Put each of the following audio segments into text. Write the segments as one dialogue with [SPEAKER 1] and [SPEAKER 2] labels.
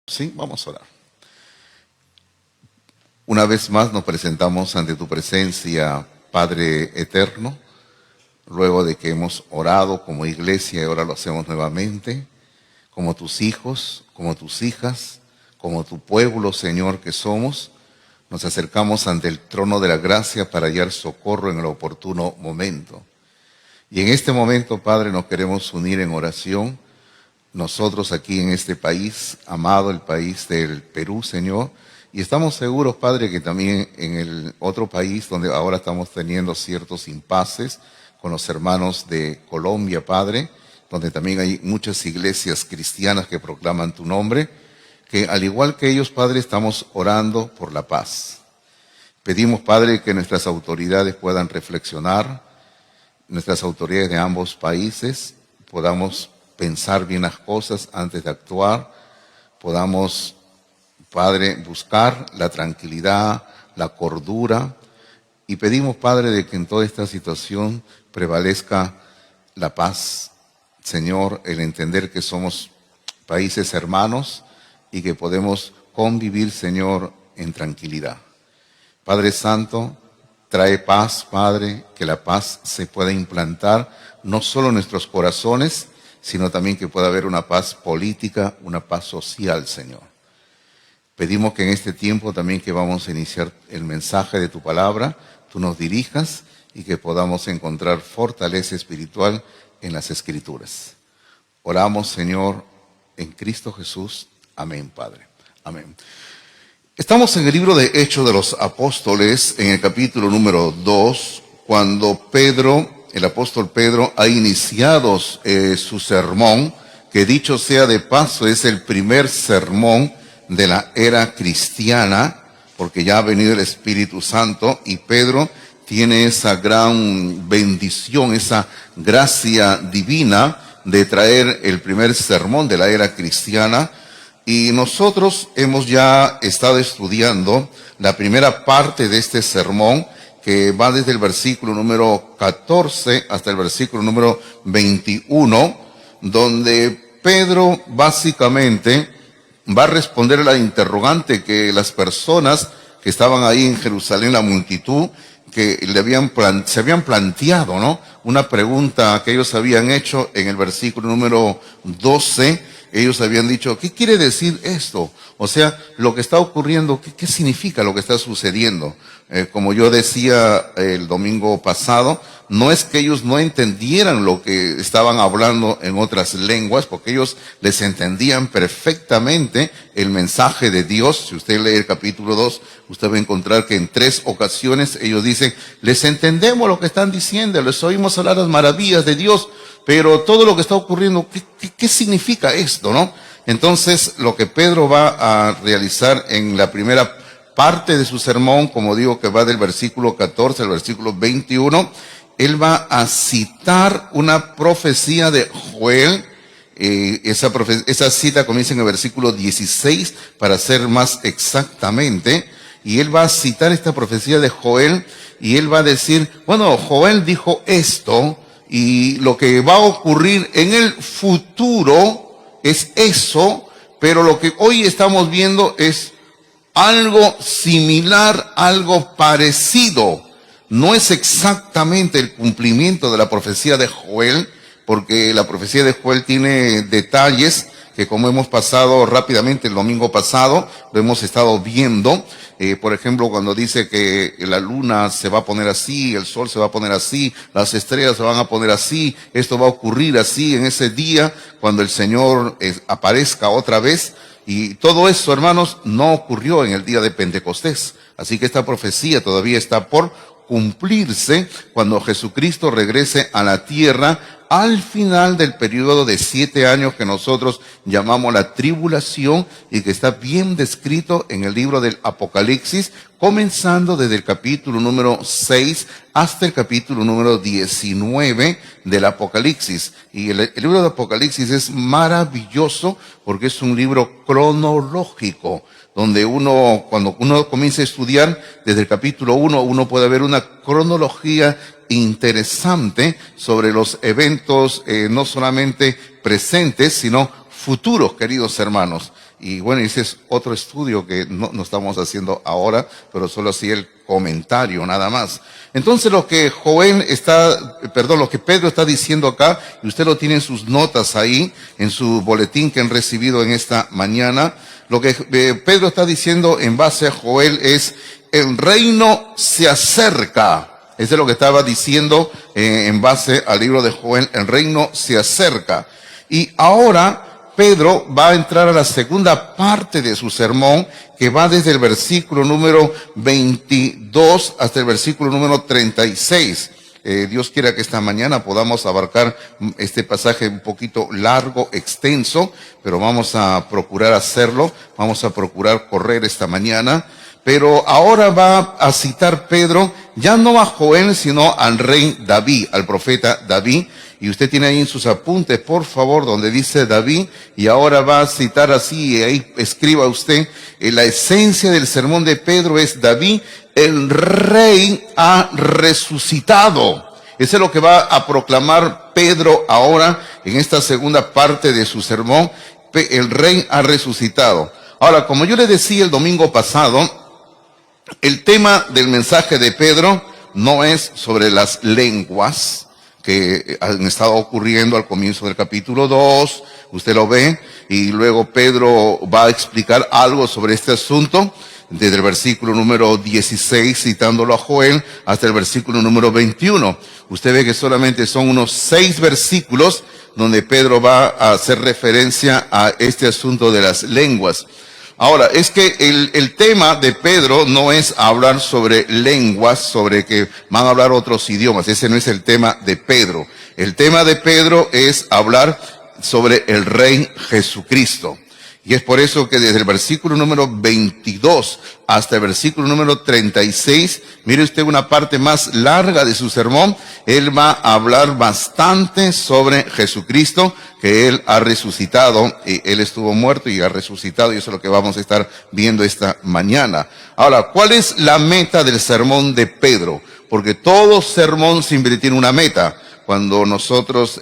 [SPEAKER 1] Sí, vamos a orar. Una vez más nos presentamos ante tu presencia, Padre eterno, luego de que hemos orado como iglesia y ahora lo hacemos nuevamente, como tus hijos, como tus hijas, como tu pueblo, Señor, que somos, nos acercamos ante el trono de la gracia para hallar socorro en el oportuno momento. Y en este momento, Padre, nos queremos unir en oración, nosotros aquí en este país, amado el país del Perú, Señor, y estamos seguros, Padre, que también en el otro país donde ahora estamos teniendo ciertos impases con los hermanos de Colombia, Padre, donde también hay muchas iglesias cristianas que proclaman tu nombre, que al igual que ellos, Padre, estamos orando por la paz. Pedimos, Padre, que nuestras autoridades puedan reflexionar, nuestras autoridades de ambos países, podamos pensar bien las cosas antes de actuar, podamos, Padre, buscar la tranquilidad, la cordura, y pedimos, Padre, de que en toda esta situación prevalezca la paz, Señor, el entender que somos países hermanos y que podemos convivir, Señor, en tranquilidad. Padre Santo, trae paz, Padre, que la paz se pueda implantar no solo en nuestros corazones, sino también que pueda haber una paz política, una paz social, Señor. Pedimos que en este tiempo también que vamos a iniciar el mensaje de tu palabra, tú nos dirijas y que podamos encontrar fortaleza espiritual en las Escrituras. Oramos, Señor, en Cristo Jesús. Amén, Padre. Amén. Estamos en el libro de Hechos de los Apóstoles, en el capítulo número 2, cuando Pedro, el apóstol Pedro, ha iniciado su sermón, que dicho sea de paso, es el primer sermón de la era cristiana, porque ya ha venido el Espíritu Santo, y Pedro tiene esa gran bendición, esa gracia divina de traer el primer sermón de la era cristiana. Y nosotros hemos ya estado estudiando la primera parte de este sermón, que va desde el versículo número 14 hasta el versículo número 21, donde Pedro básicamente va a responder a la interrogante que las personas que estaban ahí en Jerusalén, la multitud, que se habían planteado, ¿no? Una pregunta que ellos habían hecho en el versículo número 12. Ellos habían dicho, ¿qué quiere decir esto? O sea, lo que está ocurriendo, ¿qué significa lo que está sucediendo? Como yo decía el domingo pasado, no es que ellos no entendieran lo que estaban hablando en otras lenguas, porque ellos les entendían perfectamente el mensaje de Dios. Si usted lee el capítulo 2, usted va a encontrar que en 3 ocasiones ellos dicen, les entendemos lo que están diciendo, les oímos hablar las maravillas de Dios, pero todo lo que está ocurriendo, ¿qué significa esto, no? Entonces, lo que Pedro va a realizar en la primera parte de su sermón, como digo, que va del versículo 14 al versículo 21, él va a citar una profecía de Joel. Esa cita comienza en el versículo 16, para ser más exactamente, y él va a citar esta profecía de Joel, y él va a decir, bueno, Joel dijo esto, y lo que va a ocurrir en el futuro es eso, pero lo que hoy estamos viendo es algo similar, algo parecido. No es exactamente el cumplimiento de la profecía de Joel, porque la profecía de Joel tiene detalles que, como hemos pasado rápidamente el domingo pasado, lo hemos estado viendo. Por ejemplo, cuando dice que la luna se va a poner así, el sol se va a poner así, las estrellas se van a poner así, esto va a ocurrir así en ese día cuando el Señor aparezca otra vez. Y todo eso, hermanos, no ocurrió en el día de Pentecostés. Así que esta profecía todavía está por cumplirse cuando Jesucristo regrese a la tierra al final del periodo de 7 años que nosotros llamamos la tribulación, y que está bien descrito en el libro del Apocalipsis, comenzando desde el capítulo número 6 hasta el capítulo número 19 del Apocalipsis. Y el libro del Apocalipsis es maravilloso porque es un libro cronológico, donde cuando uno comienza a estudiar desde el capítulo 1, uno puede ver una cronología interesante sobre los eventos no solamente presentes, sino futuros, queridos hermanos. Y bueno, ese es otro estudio que no estamos haciendo ahora, pero solo así el comentario, nada más. Entonces lo que lo que Pedro está diciendo acá, y usted lo tiene en sus notas ahí, en su boletín que han recibido en esta mañana, lo que Pedro está diciendo en base a Joel es, el reino se acerca. Eso es lo que estaba diciendo en base al libro de Joel, el reino se acerca. Y ahora Pedro va a entrar a la segunda parte de su sermón, que va desde el versículo número 22 hasta el versículo número 36. Dios quiera que esta mañana podamos abarcar este pasaje un poquito largo, extenso, pero vamos a procurar hacerlo, vamos a procurar correr esta mañana. Pero ahora va a citar Pedro, ya no a Joel, sino al rey David, al profeta David. Y usted tiene ahí en sus apuntes, por favor, donde dice David, y ahora va a citar así, y ahí escriba usted, la esencia del sermón de Pedro es David, el rey ha resucitado. Eso es lo que va a proclamar Pedro ahora en esta segunda parte de su sermón, el rey ha resucitado. Ahora, como yo le decía el domingo pasado, el tema del mensaje de Pedro no es sobre las lenguas que han estado ocurriendo al comienzo del capítulo 2, usted lo ve, y luego Pedro va a explicar algo sobre este asunto, desde el versículo número 16, citándolo a Joel, hasta el versículo número 21. Usted ve que solamente son unos 6 versículos donde Pedro va a hacer referencia a este asunto de las lenguas. Ahora, es que el tema de Pedro no es hablar sobre lenguas, sobre que van a hablar otros idiomas. Ese no es el tema de Pedro. El tema de Pedro es hablar sobre el Rey Jesucristo. Y es por eso que desde el versículo número 22 hasta el versículo número 36, mire usted una parte más larga de su sermón, él va a hablar bastante sobre Jesucristo, que él ha resucitado, y él estuvo muerto y ha resucitado, y eso es lo que vamos a estar viendo esta mañana. Ahora, ¿cuál es la meta del sermón de Pedro? Porque todo sermón siempre tiene una meta. Cuando nosotros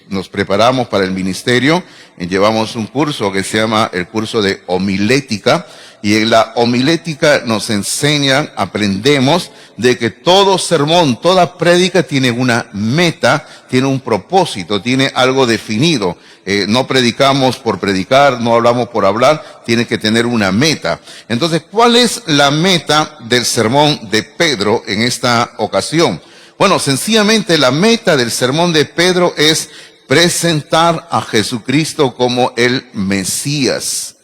[SPEAKER 1] nos preparamos para el ministerio, llevamos un curso que se llama el curso de homilética, y en la homilética nos enseñan, aprendemos de que todo sermón, toda prédica tiene una meta, tiene un propósito, tiene algo definido. No predicamos por predicar, no hablamos por hablar, tiene que tener una meta. Entonces, ¿cuál es la meta del sermón de Pedro en esta ocasión? Bueno, sencillamente la meta del sermón de Pedro es presentar a Jesucristo como el Mesías,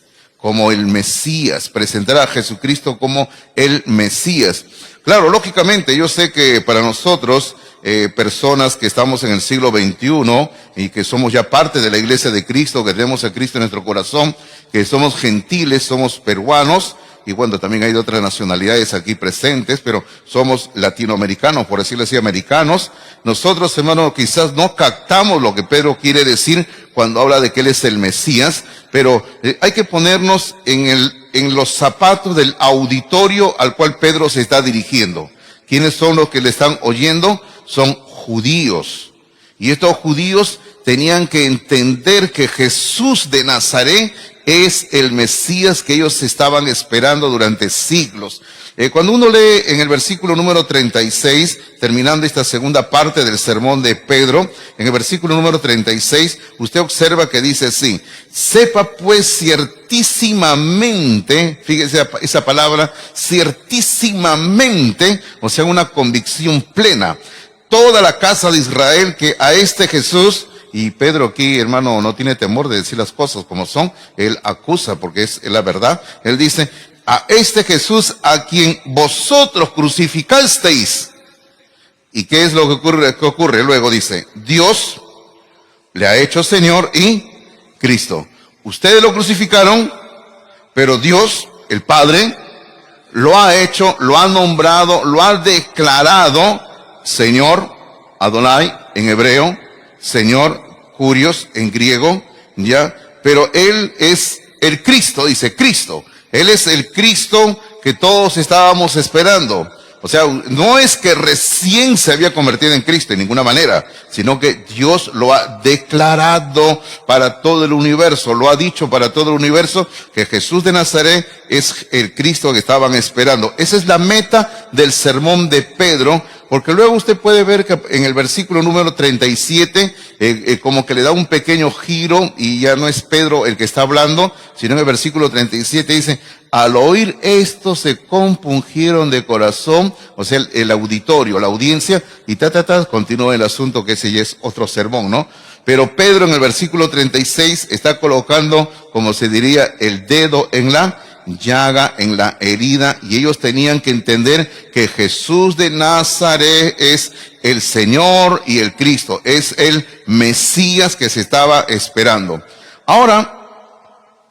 [SPEAKER 1] presentar a Jesucristo como el Mesías. Claro, lógicamente, yo sé que para nosotros, personas que estamos en el siglo XXI y que somos ya parte de la iglesia de Cristo, que tenemos a Cristo en nuestro corazón, que somos gentiles, somos peruanos, y bueno, también hay de otras nacionalidades aquí presentes, pero somos latinoamericanos, por decirlo así, americanos. Nosotros, hermano, quizás no captamos lo que Pedro quiere decir cuando habla de que él es el Mesías, pero hay que ponernos en los zapatos del auditorio al cual Pedro se está dirigiendo. ¿Quiénes son los que le están oyendo? Son judíos. Y estos judíos tenían que entender que Jesús de Nazaret es el Mesías que ellos estaban esperando durante siglos. Cuando uno lee en el versículo número 36, terminando esta segunda parte del sermón de Pedro, en el versículo número 36, usted observa que dice así: sepa pues ciertísimamente, fíjese esa palabra, ciertísimamente, o sea, una convicción plena, toda la casa de Israel, que a este Jesús. Y Pedro aquí, hermano, no tiene temor de decir las cosas como son. Él acusa porque es la verdad. Él dice: a este Jesús a quien vosotros crucificasteis. ¿Y qué es lo que ocurre? Luego dice: Dios le ha hecho Señor y Cristo. Ustedes lo crucificaron, pero Dios, el Padre, lo ha hecho, lo ha nombrado, lo ha declarado Señor, Adonai en hebreo, Señor, Curios en griego, ya, pero Él es el Cristo, dice Cristo. Él es el Cristo que todos estábamos esperando. O sea, no es que recién se había convertido en Cristo en ninguna manera, sino que Dios lo ha declarado para todo el universo, lo ha dicho para todo el universo, que Jesús de Nazaret es el Cristo que estaban esperando. Esa es la meta del sermón de Pedro, porque luego usted puede ver que en el versículo número 37, como que le da un pequeño giro y ya no es Pedro el que está hablando, sino en el versículo 37 dice, al oír esto se compungieron de corazón, o sea, el auditorio, la audiencia, y continúa el asunto, que ese ya es otro sermón, ¿no? Pero Pedro en el versículo 36 está colocando, como se diría, el dedo en la llaga, en la herida, y ellos tenían que entender que Jesús de Nazaret es el Señor y el Cristo, es el Mesías que se estaba esperando. Ahora,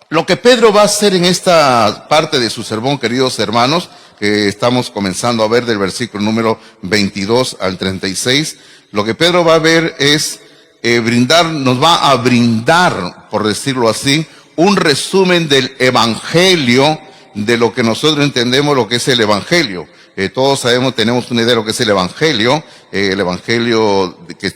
[SPEAKER 1] lo que Pedro va a hacer en esta parte de su sermón, queridos hermanos, que estamos comenzando a ver del versículo número 22 al 36, lo que Pedro va a ver es nos va a brindar, por decirlo así, un resumen del Evangelio, de lo que nosotros entendemos lo que es el Evangelio. Todos sabemos, tenemos una idea de lo que es el Evangelio que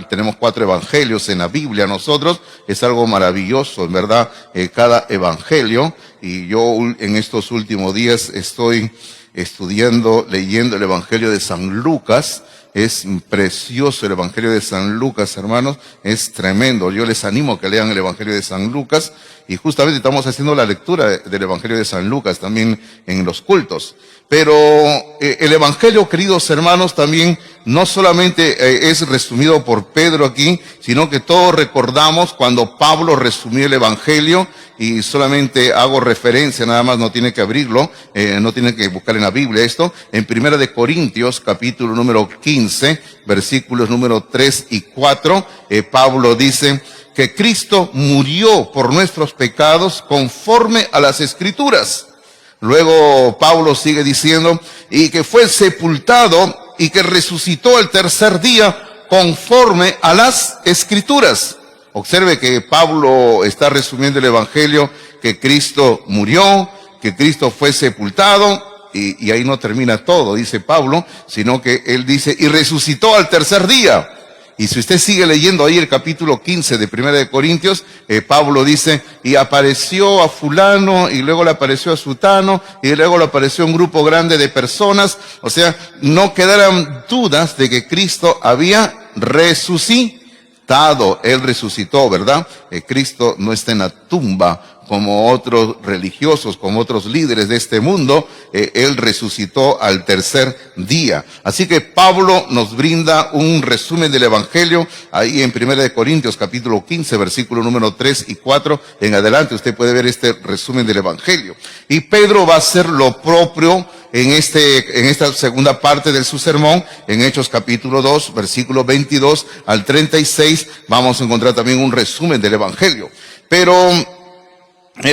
[SPEAKER 1] tenemos 4 evangelios en la Biblia. Nosotros, es algo maravilloso, en verdad, cada evangelio. Y yo en estos últimos días estoy leyendo el Evangelio de San Lucas. Es precioso el Evangelio de San Lucas, hermanos, es tremendo. Yo les animo a que lean el Evangelio de San Lucas, y justamente estamos haciendo la lectura del Evangelio de San Lucas también en los cultos. Pero el Evangelio, queridos hermanos, también no solamente es resumido por Pedro aquí, sino que todos recordamos cuando Pablo resumió el Evangelio, y solamente hago referencia, nada más, no tiene que abrirlo, no tiene que buscar en la Biblia esto, en 1 de Corintios, capítulo número 15, versículos número 3 y 4, Pablo dice que Cristo murió por nuestros pecados conforme a las Escrituras. Luego Pablo sigue diciendo, y que fue sepultado y que resucitó el tercer día conforme a las Escrituras. Observe que Pablo está resumiendo el Evangelio, que Cristo murió, que Cristo fue sepultado, y ahí no termina todo, dice Pablo, sino que él dice, y resucitó al tercer día. Y si usted sigue leyendo ahí el capítulo 15 de 1 de Corintios, Pablo dice, y apareció a fulano, y luego le apareció a sutano, y luego le apareció un grupo grande de personas. O sea, no quedaran dudas de que Cristo había resucitado. Él resucitó, ¿verdad? Cristo no está en la tumba como otros religiosos, como otros líderes de este mundo. Él resucitó al tercer día. Así que Pablo nos brinda un resumen del Evangelio ahí en 1 de Corintios capítulo 15, versículo número 3 y 4 en adelante. Usted puede ver este resumen del Evangelio. Y Pedro va a hacer lo propio en esta segunda parte de su sermón, en Hechos capítulo 2, versículo 22 al 36, vamos a encontrar también un resumen del Evangelio. Pero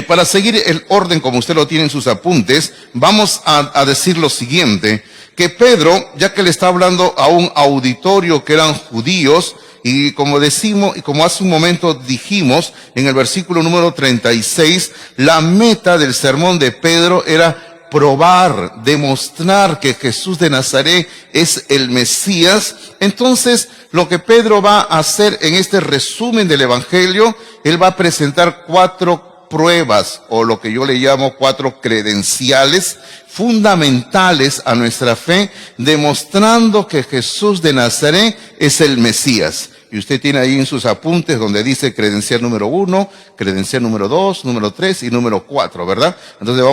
[SPEAKER 1] para seguir el orden como usted lo tiene en sus apuntes, vamos a decir lo siguiente, que Pedro, ya que le está hablando a un auditorio que eran judíos, y como decimos, y como hace un momento dijimos, en el versículo número 36, la meta del sermón de Pedro era probar, demostrar que Jesús de Nazaret es el Mesías. Entonces, lo que Pedro va a hacer en este resumen del Evangelio, él va a presentar 4 pruebas, o lo que yo le llamo 4 credenciales fundamentales a nuestra fe, demostrando que Jesús de Nazaret es el Mesías. Y usted tiene ahí en sus apuntes donde dice credencial número 1, credencial número 2, número 3 y número 4, ¿verdad? Entonces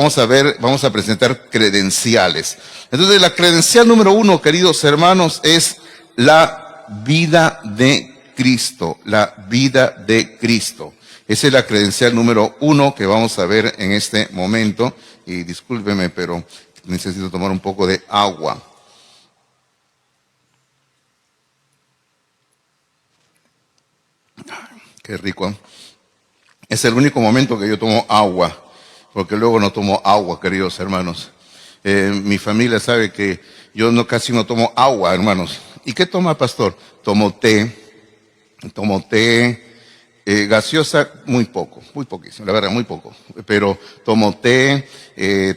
[SPEAKER 1] vamos a presentar credenciales. Entonces la credencial número 1, queridos hermanos, es la vida de Cristo, la vida de Cristo. Esa es la credencial número 1 que vamos a ver en este momento. Y discúlpeme, pero necesito tomar un poco de agua. Qué rico. Es el único momento que yo tomo agua, porque luego no tomo agua, queridos hermanos. Mi familia sabe que yo casi no tomo agua, hermanos. ¿Y qué toma, pastor? Tomo té, gaseosa muy poco, muy poquísimo, la verdad, muy poco. Pero tomo té,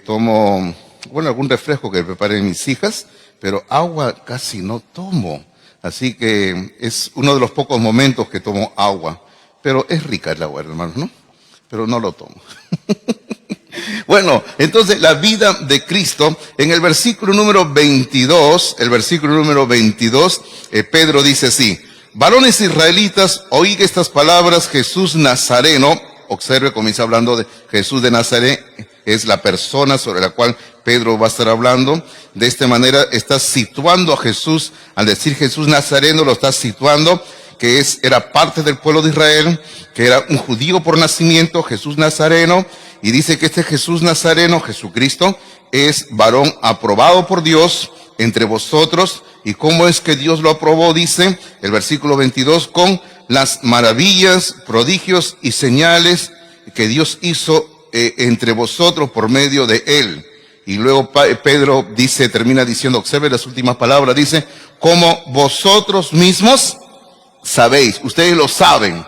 [SPEAKER 1] tomo bueno, algún refresco que preparen mis hijas, pero agua casi no tomo. Así que es uno de los pocos momentos que tomo agua. Pero es rica el agua, hermanos, ¿no? Pero no lo tomo. Bueno, entonces la vida de Cristo, en el versículo número 22, Pedro dice así: varones israelitas, oíd estas palabras, Jesús Nazareno. Observe, comienza hablando de Jesús de Nazaret, es la persona sobre la cual Pedro va a estar hablando. De esta manera está situando a Jesús, al decir Jesús Nazareno, lo está situando, que era parte del pueblo de Israel, que era un judío por nacimiento, Jesús Nazareno, y dice que este Jesús Nazareno, Jesucristo, es varón aprobado por Dios entre vosotros. ¿Y cómo es que Dios lo aprobó? Dice el versículo 22, con las maravillas, prodigios y señales que Dios hizo entre vosotros por medio de él. Y luego Pedro termina diciendo, observe las últimas palabras, dice, como vosotros mismos sabéis, ustedes lo saben.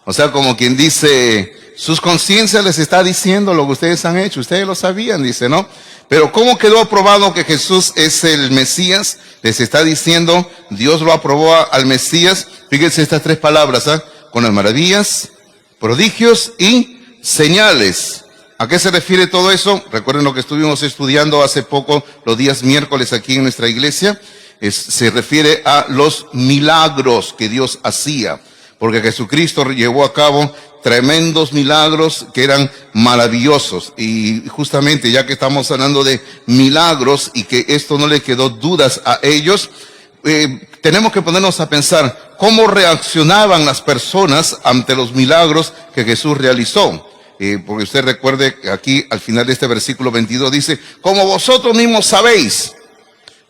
[SPEAKER 1] O sea, como quien dice, sus conciencias les está diciendo lo que ustedes han hecho, ustedes lo sabían, dice, ¿no? Pero ¿cómo quedó aprobado que Jesús es el Mesías? Les está diciendo, Dios lo aprobó al Mesías. Fíjense estas tres palabras, con las maravillas, prodigios y señales. ¿A qué se refiere todo eso? Recuerden lo que estuvimos estudiando hace poco, los días miércoles aquí en nuestra iglesia. Se refiere a los milagros que Dios hacía, porque Jesucristo llevó a cabo tremendos milagros que eran maravillosos. Y justamente ya que estamos hablando de milagros y que esto no le quedó dudas a ellos, tenemos que ponernos a pensar cómo reaccionaban las personas ante los milagros que Jesús realizó. Porque usted recuerde que aquí al final de este versículo 22 dice, como vosotros mismos sabéis.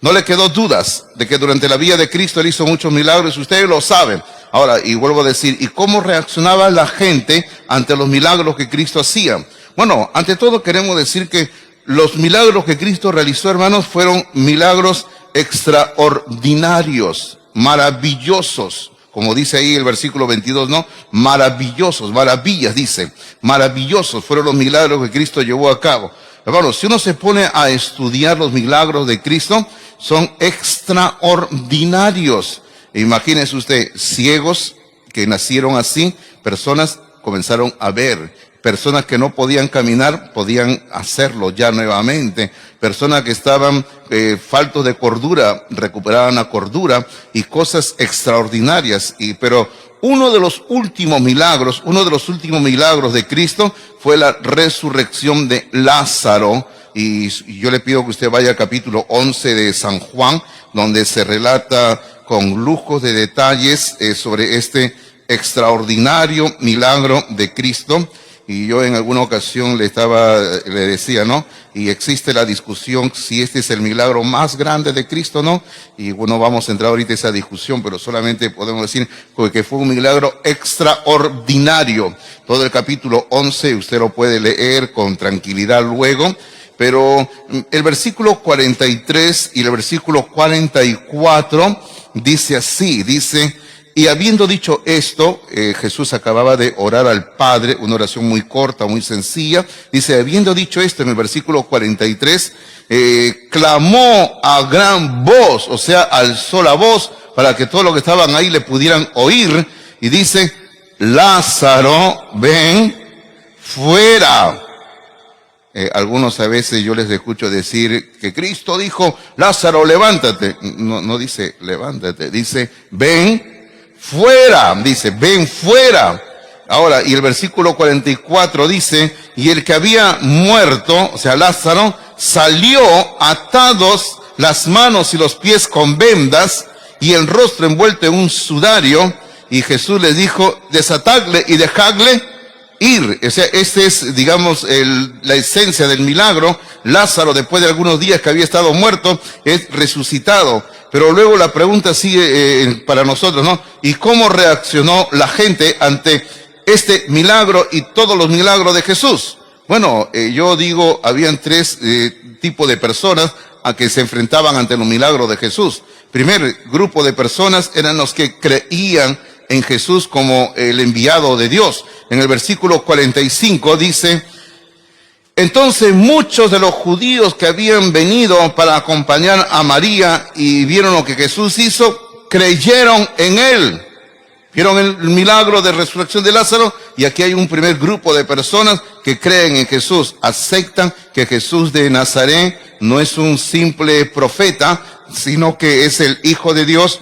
[SPEAKER 1] No le quedó dudas de que durante la vida de Cristo él hizo muchos milagros, ustedes lo saben. Ahora, y vuelvo a decir, ¿y cómo reaccionaba la gente ante los milagros que Cristo hacía? Bueno, ante todo queremos decir que los milagros que Cristo realizó, hermanos, fueron milagros extraordinarios, maravillosos. Como dice ahí el versículo 22, ¿no? Maravillosos, maravillas, dice. Maravillosos fueron los milagros que Cristo llevó a cabo. Hermanos, si uno se pone a estudiar los milagros de Cristo, son extraordinarios. Imagínese usted, ciegos que nacieron así, personas comenzaron a ver, personas que no podían caminar, podían hacerlo ya nuevamente, personas que estaban faltos de cordura, recuperaban la cordura y cosas extraordinarias. Pero uno de los últimos milagros de Cristo fue la resurrección de Lázaro. Y yo le pido que usted vaya al capítulo 11 de San Juan, donde se relata con lujos de detalles sobre este extraordinario milagro de Cristo. Y yo en alguna ocasión le decía, ¿no? Y existe la discusión si este es el milagro más grande de Cristo, ¿no? Y bueno, vamos a entrar ahorita en esa discusión, pero solamente podemos decir que fue un milagro extraordinario. Todo el capítulo 11 usted lo puede leer con tranquilidad luego. Pero el versículo 43 y el versículo 44 dice así, dice, y habiendo dicho esto, Jesús acababa de orar al Padre, una oración muy corta, muy sencilla. Dice, habiendo dicho esto en el versículo 43, clamó a gran voz, o sea, alzó la voz para que todos los que estaban ahí le pudieran oír. Y dice, Lázaro, ven fuera. Algunos a veces yo les escucho decir que Cristo dijo, Lázaro, levántate. No dice levántate, dice ven fuera, dice ven fuera. Ahora, y el versículo 44 dice, y el que había muerto, o sea Lázaro, salió atados las manos y los pies con vendas y el rostro envuelto en un sudario, y Jesús les dijo, desatadle y dejadle ir. O sea, este es, digamos, la esencia del milagro. Lázaro, después de algunos días que había estado muerto, es resucitado. Pero luego la pregunta sigue para nosotros, ¿no? ¿Y cómo reaccionó la gente ante este milagro y todos los milagros de Jesús? Bueno, yo digo, habían tres tipos de personas a que se enfrentaban ante los milagros de Jesús. Primer grupo de personas eran los que creían en Jesús como el enviado de Dios. En el versículo 45 dice, Entonces muchos de los judíos que habían venido para acompañar a María y vieron lo que Jesús hizo, creyeron en él. Vieron el milagro de resurrección de Lázaro y aquí hay un primer grupo de personas que creen en Jesús, aceptan que Jesús de Nazaret no es un simple profeta, sino que es el Hijo de Dios,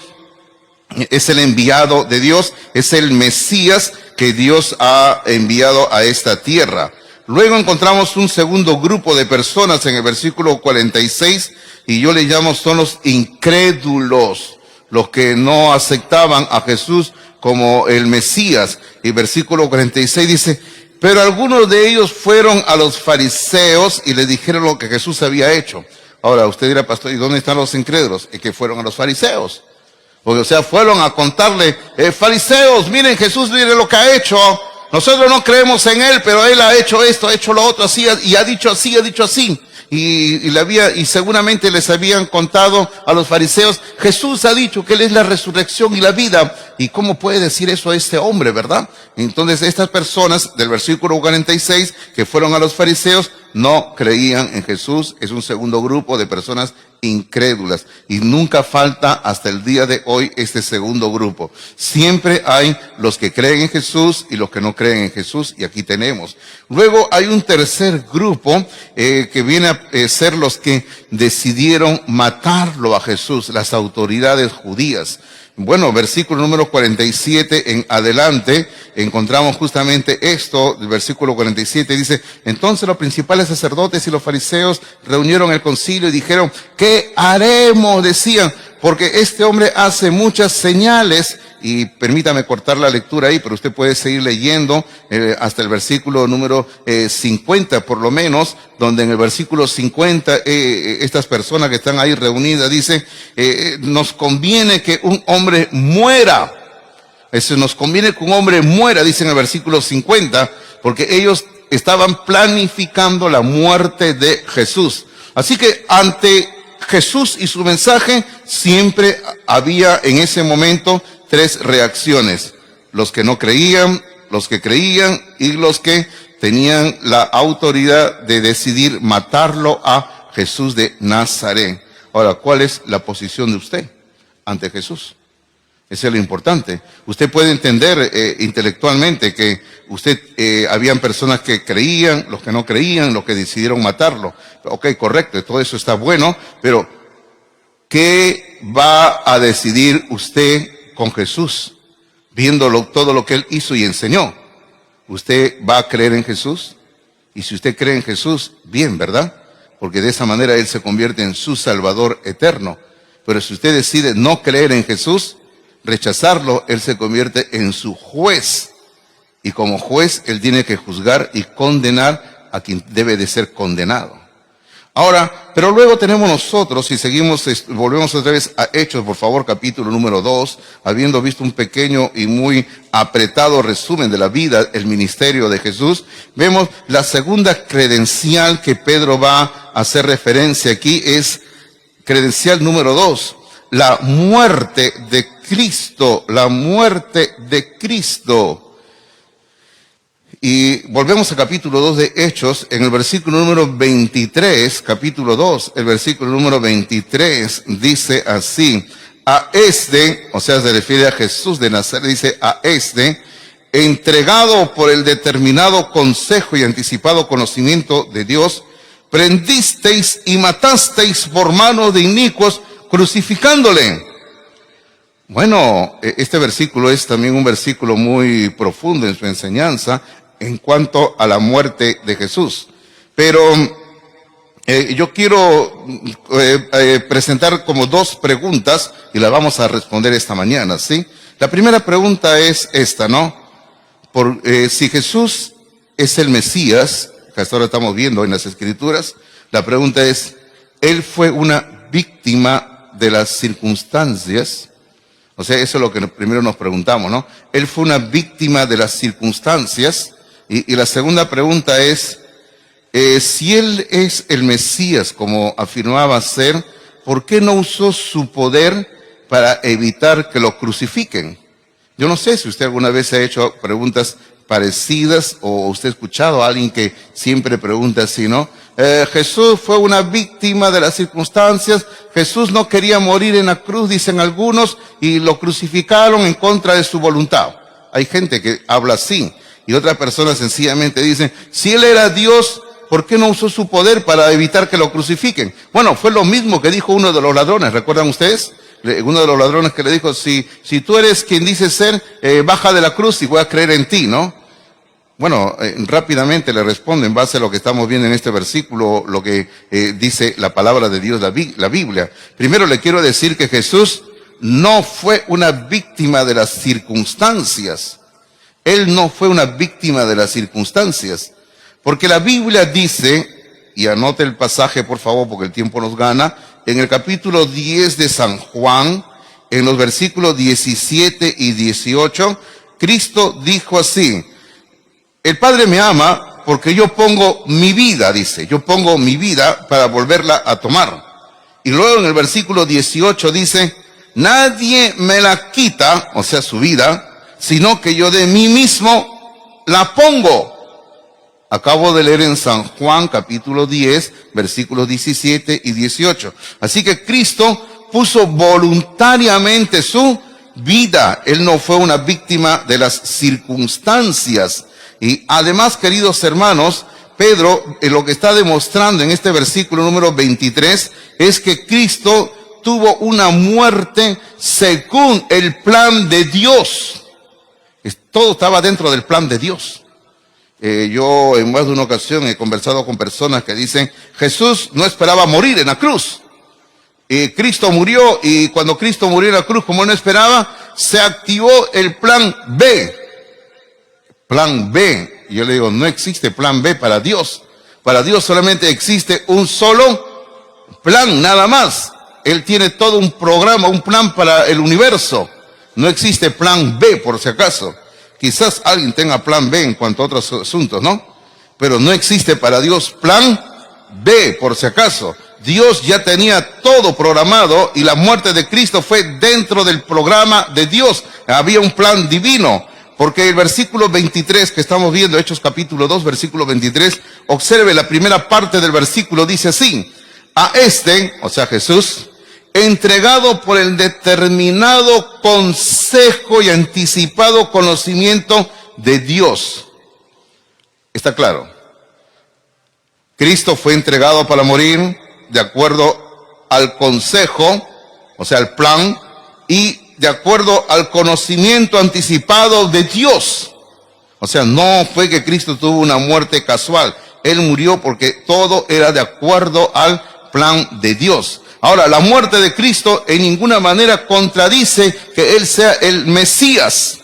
[SPEAKER 1] es el enviado de Dios, es el Mesías que Dios ha enviado a esta tierra. Luego encontramos un segundo grupo de personas en el versículo 46 y yo le llamo son los incrédulos, los que no aceptaban a Jesús como el Mesías. Y versículo 46 dice, pero algunos de ellos fueron a los fariseos y les dijeron lo que Jesús había hecho. Ahora usted dirá, pastor, ¿y dónde están los incrédulos? Es que fueron a los fariseos. Porque, o sea, fueron a contarle, fariseos, miren Jesús, miren lo que ha hecho. Nosotros no creemos en él, pero él ha hecho esto, ha hecho lo otro, así, y ha dicho así, ha dicho así. Y seguramente les habían contado a los fariseos, Jesús ha dicho que él es la resurrección y la vida. ¿Y cómo puede decir eso a este hombre, verdad? Entonces estas personas del versículo 46 que fueron a los fariseos no creían en Jesús. Es un segundo grupo de personas incrédulas. Y nunca falta hasta el día de hoy este segundo grupo. Siempre hay los que creen en Jesús y los que no creen en Jesús. Y aquí tenemos. Luego hay un tercer grupo que viene a ser los que decidieron matarlo a Jesús, las autoridades judías. Bueno, versículo número 47 en adelante, encontramos justamente esto, el versículo 47 dice, entonces los principales sacerdotes y los fariseos reunieron el concilio y dijeron, ¿qué haremos? Decían, porque este hombre hace muchas señales. Y permítame cortar la lectura ahí, pero usted puede seguir leyendo hasta el versículo número 50 por lo menos, donde en el versículo 50 estas personas que están ahí reunidas dicen, nos conviene que un hombre muera. Nos conviene que un hombre muera, dice en el versículo 50, porque ellos estaban planificando la muerte de Jesús. Así que ante Jesús y su mensaje siempre había en ese momento tres reacciones: los que no creían, los que creían y los que tenían la autoridad de decidir matarlo a Jesús de Nazaret. Ahora, ¿cuál es la posición de usted ante Jesús? Eso es lo importante. Usted puede entender intelectualmente que habían personas que creían, los que no creían, los que decidieron matarlo. Ok, correcto, todo eso está bueno, pero ¿qué va a decidir usted con Jesús, viéndolo todo lo que él hizo y enseñó? ¿Usted va a creer en Jesús? Y si usted cree en Jesús, bien, ¿verdad? Porque de esa manera él se convierte en su Salvador eterno. Pero si usted decide no creer en Jesús, rechazarlo, él se convierte en su juez. Y como juez, él tiene que juzgar y condenar a quien debe de ser condenado. Ahora, pero luego tenemos nosotros, si seguimos, volvemos otra vez a Hechos, por favor, capítulo número 2, habiendo visto un pequeño y muy apretado resumen de la vida, el ministerio de Jesús, vemos la segunda credencial que Pedro va a hacer referencia aquí, es credencial número 2, la muerte de Cristo, la muerte de Cristo. Y volvemos al capítulo 2 de Hechos, en el versículo número 23, capítulo 2, el versículo número 23 dice así, a este, o sea, se refiere a Jesús de Nazaret, dice a este, entregado por el determinado consejo y anticipado conocimiento de Dios, prendisteis y matasteis por mano de inicuos, crucificándole. Bueno, este versículo es también un versículo muy profundo en su enseñanza en cuanto a la muerte de Jesús. Pero yo quiero presentar como dos preguntas y las vamos a responder esta mañana, ¿sí? La primera pregunta es esta, ¿no? Si Jesús es el Mesías, que hasta ahora estamos viendo en las Escrituras, la pregunta es, ¿él fue una víctima de las circunstancias? O sea, eso es lo que primero nos preguntamos, ¿no? ¿Él fue una víctima de las circunstancias? Y la segunda pregunta es, si él es el Mesías, como afirmaba ser, ¿por qué no usó su poder para evitar que lo crucifiquen? Yo no sé si usted alguna vez se ha hecho preguntas parecidas o usted ha escuchado a alguien que siempre pregunta así, ¿no? Jesús fue una víctima de las circunstancias, Jesús no quería morir en la cruz, dicen algunos, y lo crucificaron en contra de su voluntad. Hay gente que habla así, y otras personas sencillamente dicen, si Él era Dios, ¿por qué no usó su poder para evitar que lo crucifiquen? Bueno, fue lo mismo que dijo uno de los ladrones, ¿recuerdan ustedes? Uno de los ladrones que le dijo, si tú eres quien dices ser, baja de la cruz y voy a creer en ti, ¿no? Bueno, rápidamente le respondo en base a lo que estamos viendo en este versículo, lo que dice la palabra de Dios, la Biblia. Primero le quiero decir que Jesús no fue una víctima de las circunstancias. Él no fue una víctima de las circunstancias. Porque la Biblia dice, y anote el pasaje por favor porque el tiempo nos gana, en el capítulo 10 de San Juan, en los versículos 17 y 18, Cristo dijo así, el Padre me ama porque yo pongo mi vida, dice, yo pongo mi vida para volverla a tomar. Y luego en el versículo 18 dice, nadie me la quita, o sea su vida, sino que yo de mí mismo la pongo. Acabo de leer en San Juan capítulo 10, versículos 17 y 18. Así que Cristo puso voluntariamente su vida. Él no fue una víctima de las circunstancias. Y además, queridos hermanos, Pedro lo que está demostrando en este versículo número 23 es que Cristo tuvo una muerte según el plan de Dios. Todo estaba dentro del plan de Dios. Yo en más de una ocasión he conversado con personas que dicen, Jesús no esperaba morir en la cruz. Cristo murió y cuando Cristo murió en la cruz, como él no esperaba, se activó el plan B. Plan B. Y yo le digo, no existe plan B para Dios. Para Dios solamente existe un solo plan, nada más. Él tiene todo un programa, un plan para el universo. No existe plan B, por si acaso. Quizás alguien tenga plan B en cuanto a otros asuntos, ¿no? Pero no existe para Dios plan B, por si acaso. Dios ya tenía todo programado y la muerte de Cristo fue dentro del programa de Dios. Había un plan divino. Porque el versículo 23 que estamos viendo, Hechos capítulo 2, versículo 23, observe la primera parte del versículo, dice así, a este, o sea Jesús, entregado por el determinado consejo y anticipado conocimiento de Dios. ¿Está claro? Cristo fue entregado para morir de acuerdo al consejo, o sea, al plan, y de acuerdo al conocimiento anticipado de Dios. O sea, no fue que Cristo tuvo una muerte casual. Él murió porque todo era de acuerdo al plan de Dios. Ahora, la muerte de Cristo en ninguna manera contradice que Él sea el Mesías.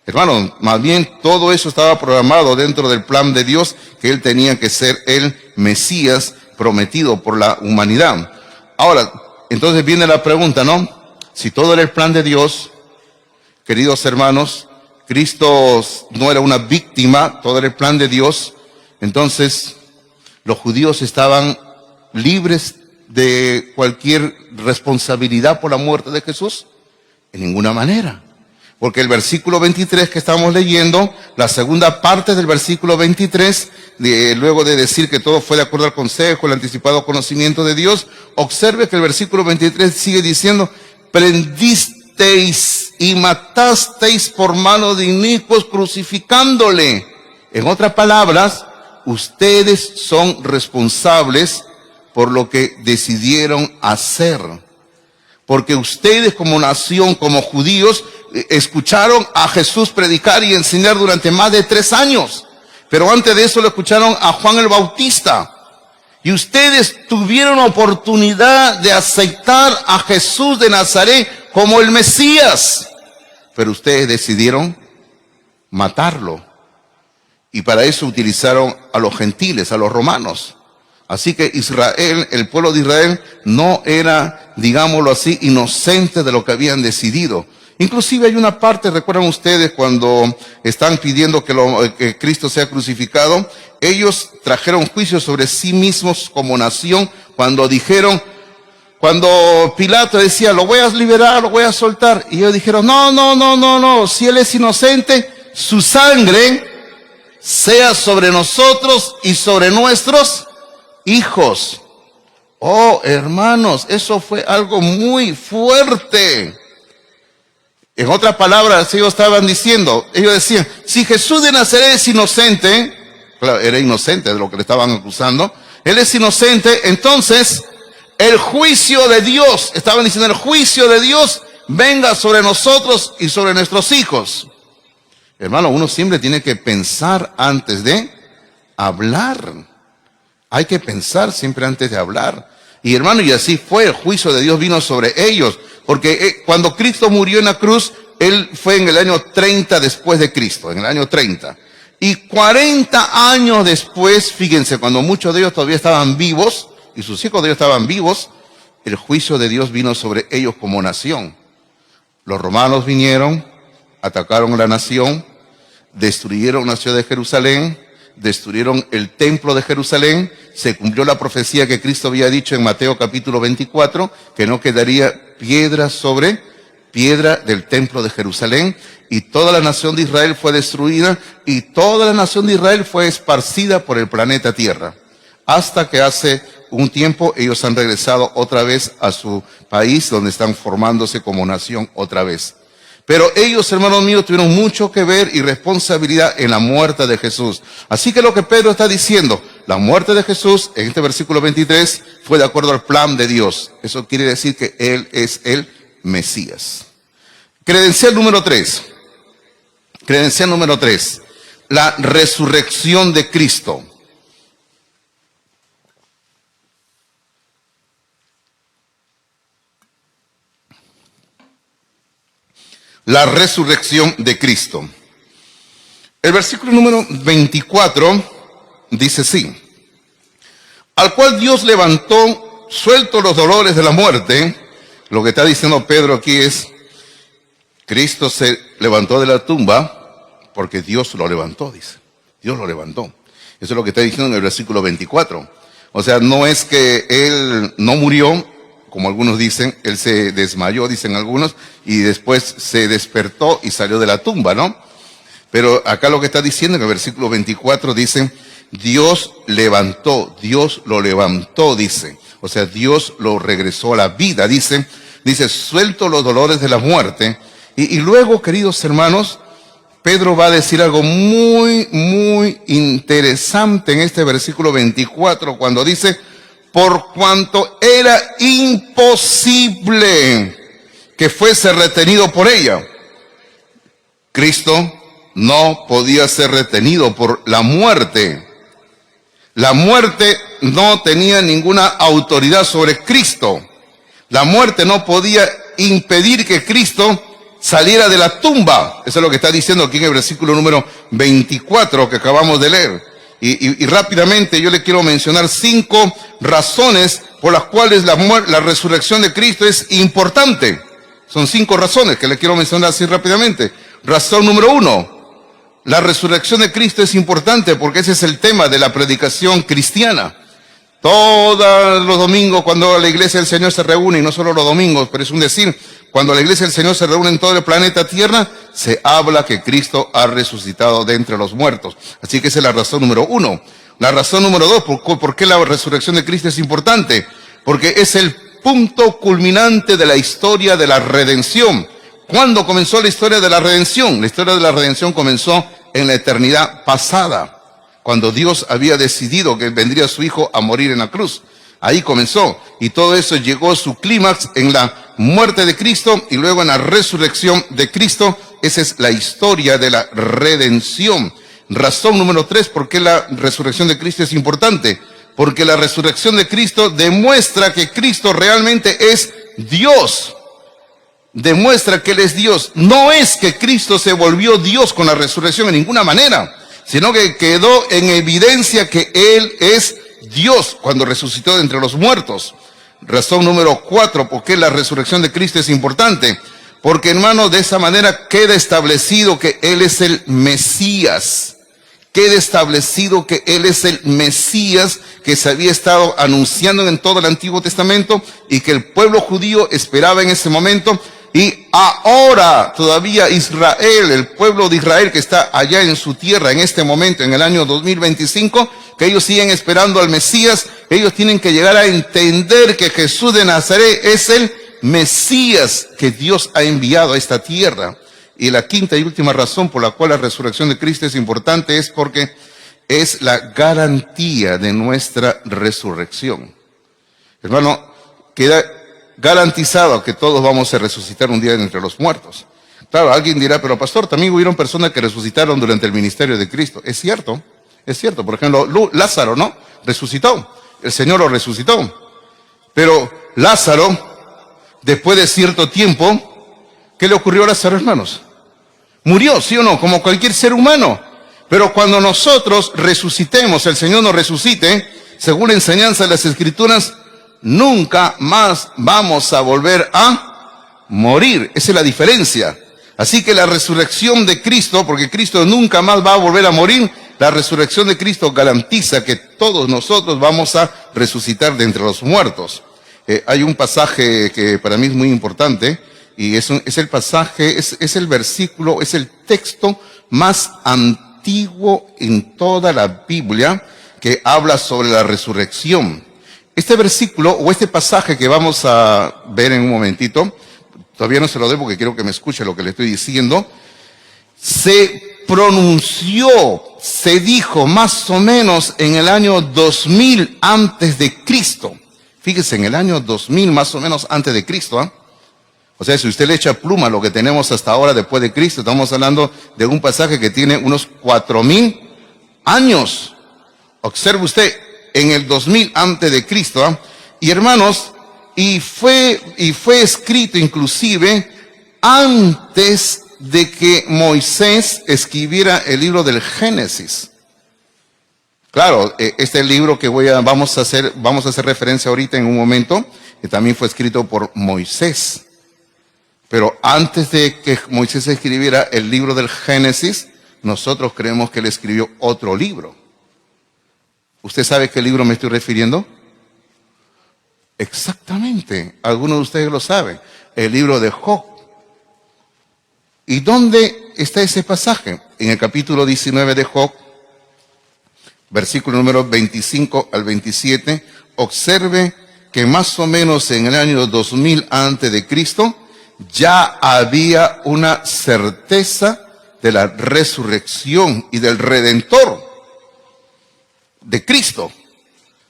[SPEAKER 1] Hermano, más bien todo eso estaba programado dentro del plan de Dios, que Él tenía que ser el Mesías prometido por la humanidad. Ahora, entonces viene la pregunta, ¿no? Si todo era el plan de Dios, queridos hermanos, Cristo no era una víctima, todo era el plan de Dios, entonces los judíos estaban libres de cualquier responsabilidad por la muerte de Jesús. En ninguna manera. Porque el versículo 23 que estamos leyendo, la segunda parte del versículo 23, luego de decir que todo fue de acuerdo al consejo, el anticipado conocimiento de Dios, observe que el versículo 23 sigue diciendo, prendisteis y matasteis por mano de inicuos crucificándole. En otras palabras, ustedes son responsables por lo que decidieron hacer. Porque ustedes como nación, como judíos, escucharon a Jesús predicar y enseñar durante más de 3 años. Pero antes de eso lo escucharon a Juan el Bautista. Y ustedes tuvieron oportunidad de aceptar a Jesús de Nazaret como el Mesías. Pero ustedes decidieron matarlo. Y para eso utilizaron a los gentiles, a los romanos. Así que Israel, el pueblo de Israel, no era, digámoslo así, inocente de lo que habían decidido. Inclusive hay una parte, recuerdan ustedes, cuando están pidiendo que Cristo sea crucificado, ellos trajeron juicio sobre sí mismos como nación cuando dijeron, Cuando Pilato decía, lo voy a liberar, lo voy a soltar, y ellos dijeron, no, si él es inocente, su sangre sea sobre nosotros y sobre nuestros hijos. Oh, hermanos, eso fue algo muy fuerte. En otras palabras, ellos estaban diciendo, ellos decían, si Jesús de Nazaret es inocente, claro, era inocente de lo que le estaban acusando, él es inocente, entonces el juicio de Dios, estaban diciendo, el juicio de Dios venga sobre nosotros y sobre nuestros hijos. Hermano, uno siempre tiene que pensar antes de hablar. Hay que pensar siempre antes de hablar. Y hermano, y así fue, el juicio de Dios vino sobre ellos. Porque cuando Cristo murió en la cruz, Él fue en el año 30 después de Cristo, en el año 30. Y 40 años después, fíjense, cuando muchos de ellos todavía estaban vivos, y sus hijos de ellos estaban vivos, el juicio de Dios vino sobre ellos como nación. Los romanos vinieron, atacaron la nación, destruyeron la ciudad de Jerusalén, destruyeron el templo de Jerusalén, se cumplió la profecía que Cristo había dicho en Mateo capítulo 24, que no quedaría piedra sobre piedra del templo de Jerusalén, y toda la nación de Israel fue destruida, y toda la nación de Israel fue esparcida por el planeta Tierra, hasta que hace un tiempo ellos han regresado otra vez a su país, donde están formándose como nación otra vez. Pero ellos, hermanos míos, tuvieron mucho que ver y responsabilidad en la muerte de Jesús. Así que lo que Pedro está diciendo, la muerte de Jesús, en este versículo 23, fue de acuerdo al plan de Dios. Eso quiere decir que Él es el Mesías. Credencial número 3. Credencial número 3. La resurrección de Cristo. La resurrección de Cristo. El versículo número 24 dice así: al cual Dios levantó, suelto los dolores de la muerte. Lo que está diciendo Pedro aquí es, Cristo se levantó de la tumba porque Dios lo levantó, dice. Dios lo levantó. Eso es lo que está diciendo en el versículo 24. O sea, no es que Él no murió, como algunos dicen, Él se desmayó, dicen algunos, y después se despertó y salió de la tumba, ¿no? Pero acá lo que está diciendo en el versículo 24 dice, Dios levantó, Dios lo levantó, dice. O sea, Dios lo regresó a la vida, dice, suelto los dolores de la muerte. Y luego, queridos hermanos, Pedro va a decir algo muy, muy interesante en este versículo 24, cuando dice, por cuanto era imposible que fuese retenido por ella. Cristo no podía ser retenido por la muerte. La muerte no tenía ninguna autoridad sobre Cristo. La muerte no podía impedir que Cristo saliera de la tumba. Eso es lo que está diciendo aquí en el versículo número 24 que acabamos de leer. Y rápidamente yo le quiero mencionar 5 razones por las cuales la resurrección de Cristo es importante. Son 5 razones que le quiero mencionar así rápidamente. Razón número 1. La resurrección de Cristo es importante porque ese es el tema de la predicación cristiana. Todos los domingos cuando la iglesia del Señor se reúne, y no solo los domingos, pero es un decir, cuando la iglesia del Señor se reúne en todo el planeta Tierra, se habla que Cristo ha resucitado de entre los muertos. Así que esa es la razón número 1. La razón número 2, ¿por qué la resurrección de Cristo es importante? Porque es el punto culminante de la historia de la redención. ¿Cuándo comenzó la historia de la redención? La historia de la redención comenzó en la eternidad pasada, cuando Dios había decidido que vendría su Hijo a morir en la cruz. Ahí comenzó, y todo eso llegó a su clímax en la muerte de Cristo y luego en la resurrección de Cristo. Esa es la historia de la redención. Razón número 3, ¿por qué la resurrección de Cristo es importante? Porque la resurrección de Cristo demuestra que Cristo realmente es Dios. Demuestra que Él es Dios. No es que Cristo se volvió Dios con la resurrección en ninguna manera, sino que quedó en evidencia que Él es Dios cuando resucitó de entre los muertos. Razón número 4, ¿por qué la resurrección de Cristo es importante? Porque, hermanos, de esa manera queda establecido que Él es el Mesías. quede establecido que Él es el Mesías que se había estado anunciando en todo el Antiguo Testamento y que el pueblo judío esperaba en ese momento. Y ahora todavía Israel, el pueblo de Israel que está allá en su tierra en este momento, en el año 2025, que ellos siguen esperando al Mesías, ellos tienen que llegar a entender que Jesús de Nazaret es el Mesías que Dios ha enviado a esta tierra. Y la quinta y última razón por la cual la resurrección de Cristo es importante es porque es la garantía de nuestra resurrección. Hermano, queda garantizado que todos vamos a resucitar un día de entre los muertos. Claro, alguien dirá, pero pastor, también hubieron personas que resucitaron durante el ministerio de Cristo. Es cierto. Por ejemplo, Lázaro, ¿no? Resucitó. El Señor lo resucitó. Pero Lázaro, después de cierto tiempo, ¿qué le ocurrió a Lázaro, hermanos? Murió, ¿sí o no? Como cualquier ser humano. Pero cuando nosotros resucitemos, el Señor nos resucite, según la enseñanza de las Escrituras, nunca más vamos a volver a morir. Esa es la diferencia. Así que la resurrección de Cristo, porque Cristo nunca más va a volver a morir, la resurrección de Cristo garantiza que todos nosotros vamos a resucitar de entre los muertos. Hay un pasaje que para mí es muy importante, y es el pasaje, es el versículo, es el texto más antiguo en toda la Biblia que habla sobre la resurrección. Este versículo o este pasaje que vamos a ver en un momentito, todavía no se lo doy porque quiero que me escuche lo que le estoy diciendo, se pronunció, se dijo más o menos en el año 2000 antes de Cristo. Fíjese, en el año 2000 más o menos antes de Cristo, ¿eh? O sea, si usted le echa pluma a lo que tenemos hasta ahora después de Cristo, estamos hablando de un pasaje que tiene unos 4000 años. Observe usted, en el 2000 antes de Cristo, ¿eh? Y hermanos, y fue escrito inclusive antes de que Moisés escribiera el libro del Génesis. Claro, este libro que vamos a hacer referencia ahorita en un momento, que también fue escrito por Moisés. Pero antes de que Moisés escribiera el libro del Génesis, nosotros creemos que él escribió otro libro. ¿Usted sabe a qué libro me estoy refiriendo? Exactamente, algunos de ustedes lo saben, el libro de Job. ¿Y dónde está ese pasaje? En el capítulo 19 de Job, versículo número 25 al 27, observe que más o menos en el año 2000 antes de Cristo, ya había una certeza de la resurrección y del Redentor de Cristo.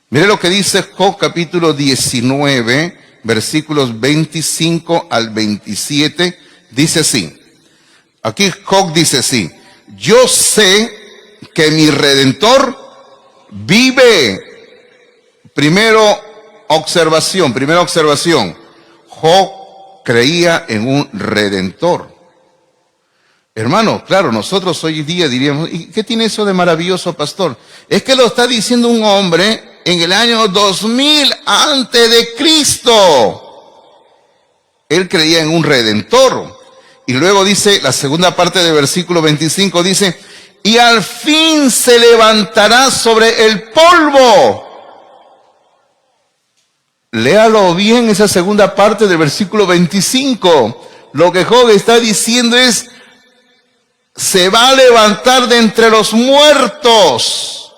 [SPEAKER 1] Mire lo que dice Job capítulo 19, versículos 25 al 27, dice así. Aquí Job dice así: yo sé que mi Redentor vive. Primera observación. Job creía en un Redentor. Hermano, claro, nosotros hoy día diríamos, ¿y qué tiene eso de maravilloso, pastor? Es que lo está diciendo un hombre en el año 2000 antes de Cristo. Él creía en un Redentor. Y luego dice, la segunda parte del versículo 25 dice, y al fin se levantará sobre el polvo. Léalo bien esa segunda parte del versículo 25. Lo que Job está diciendo es, se va a levantar de entre los muertos.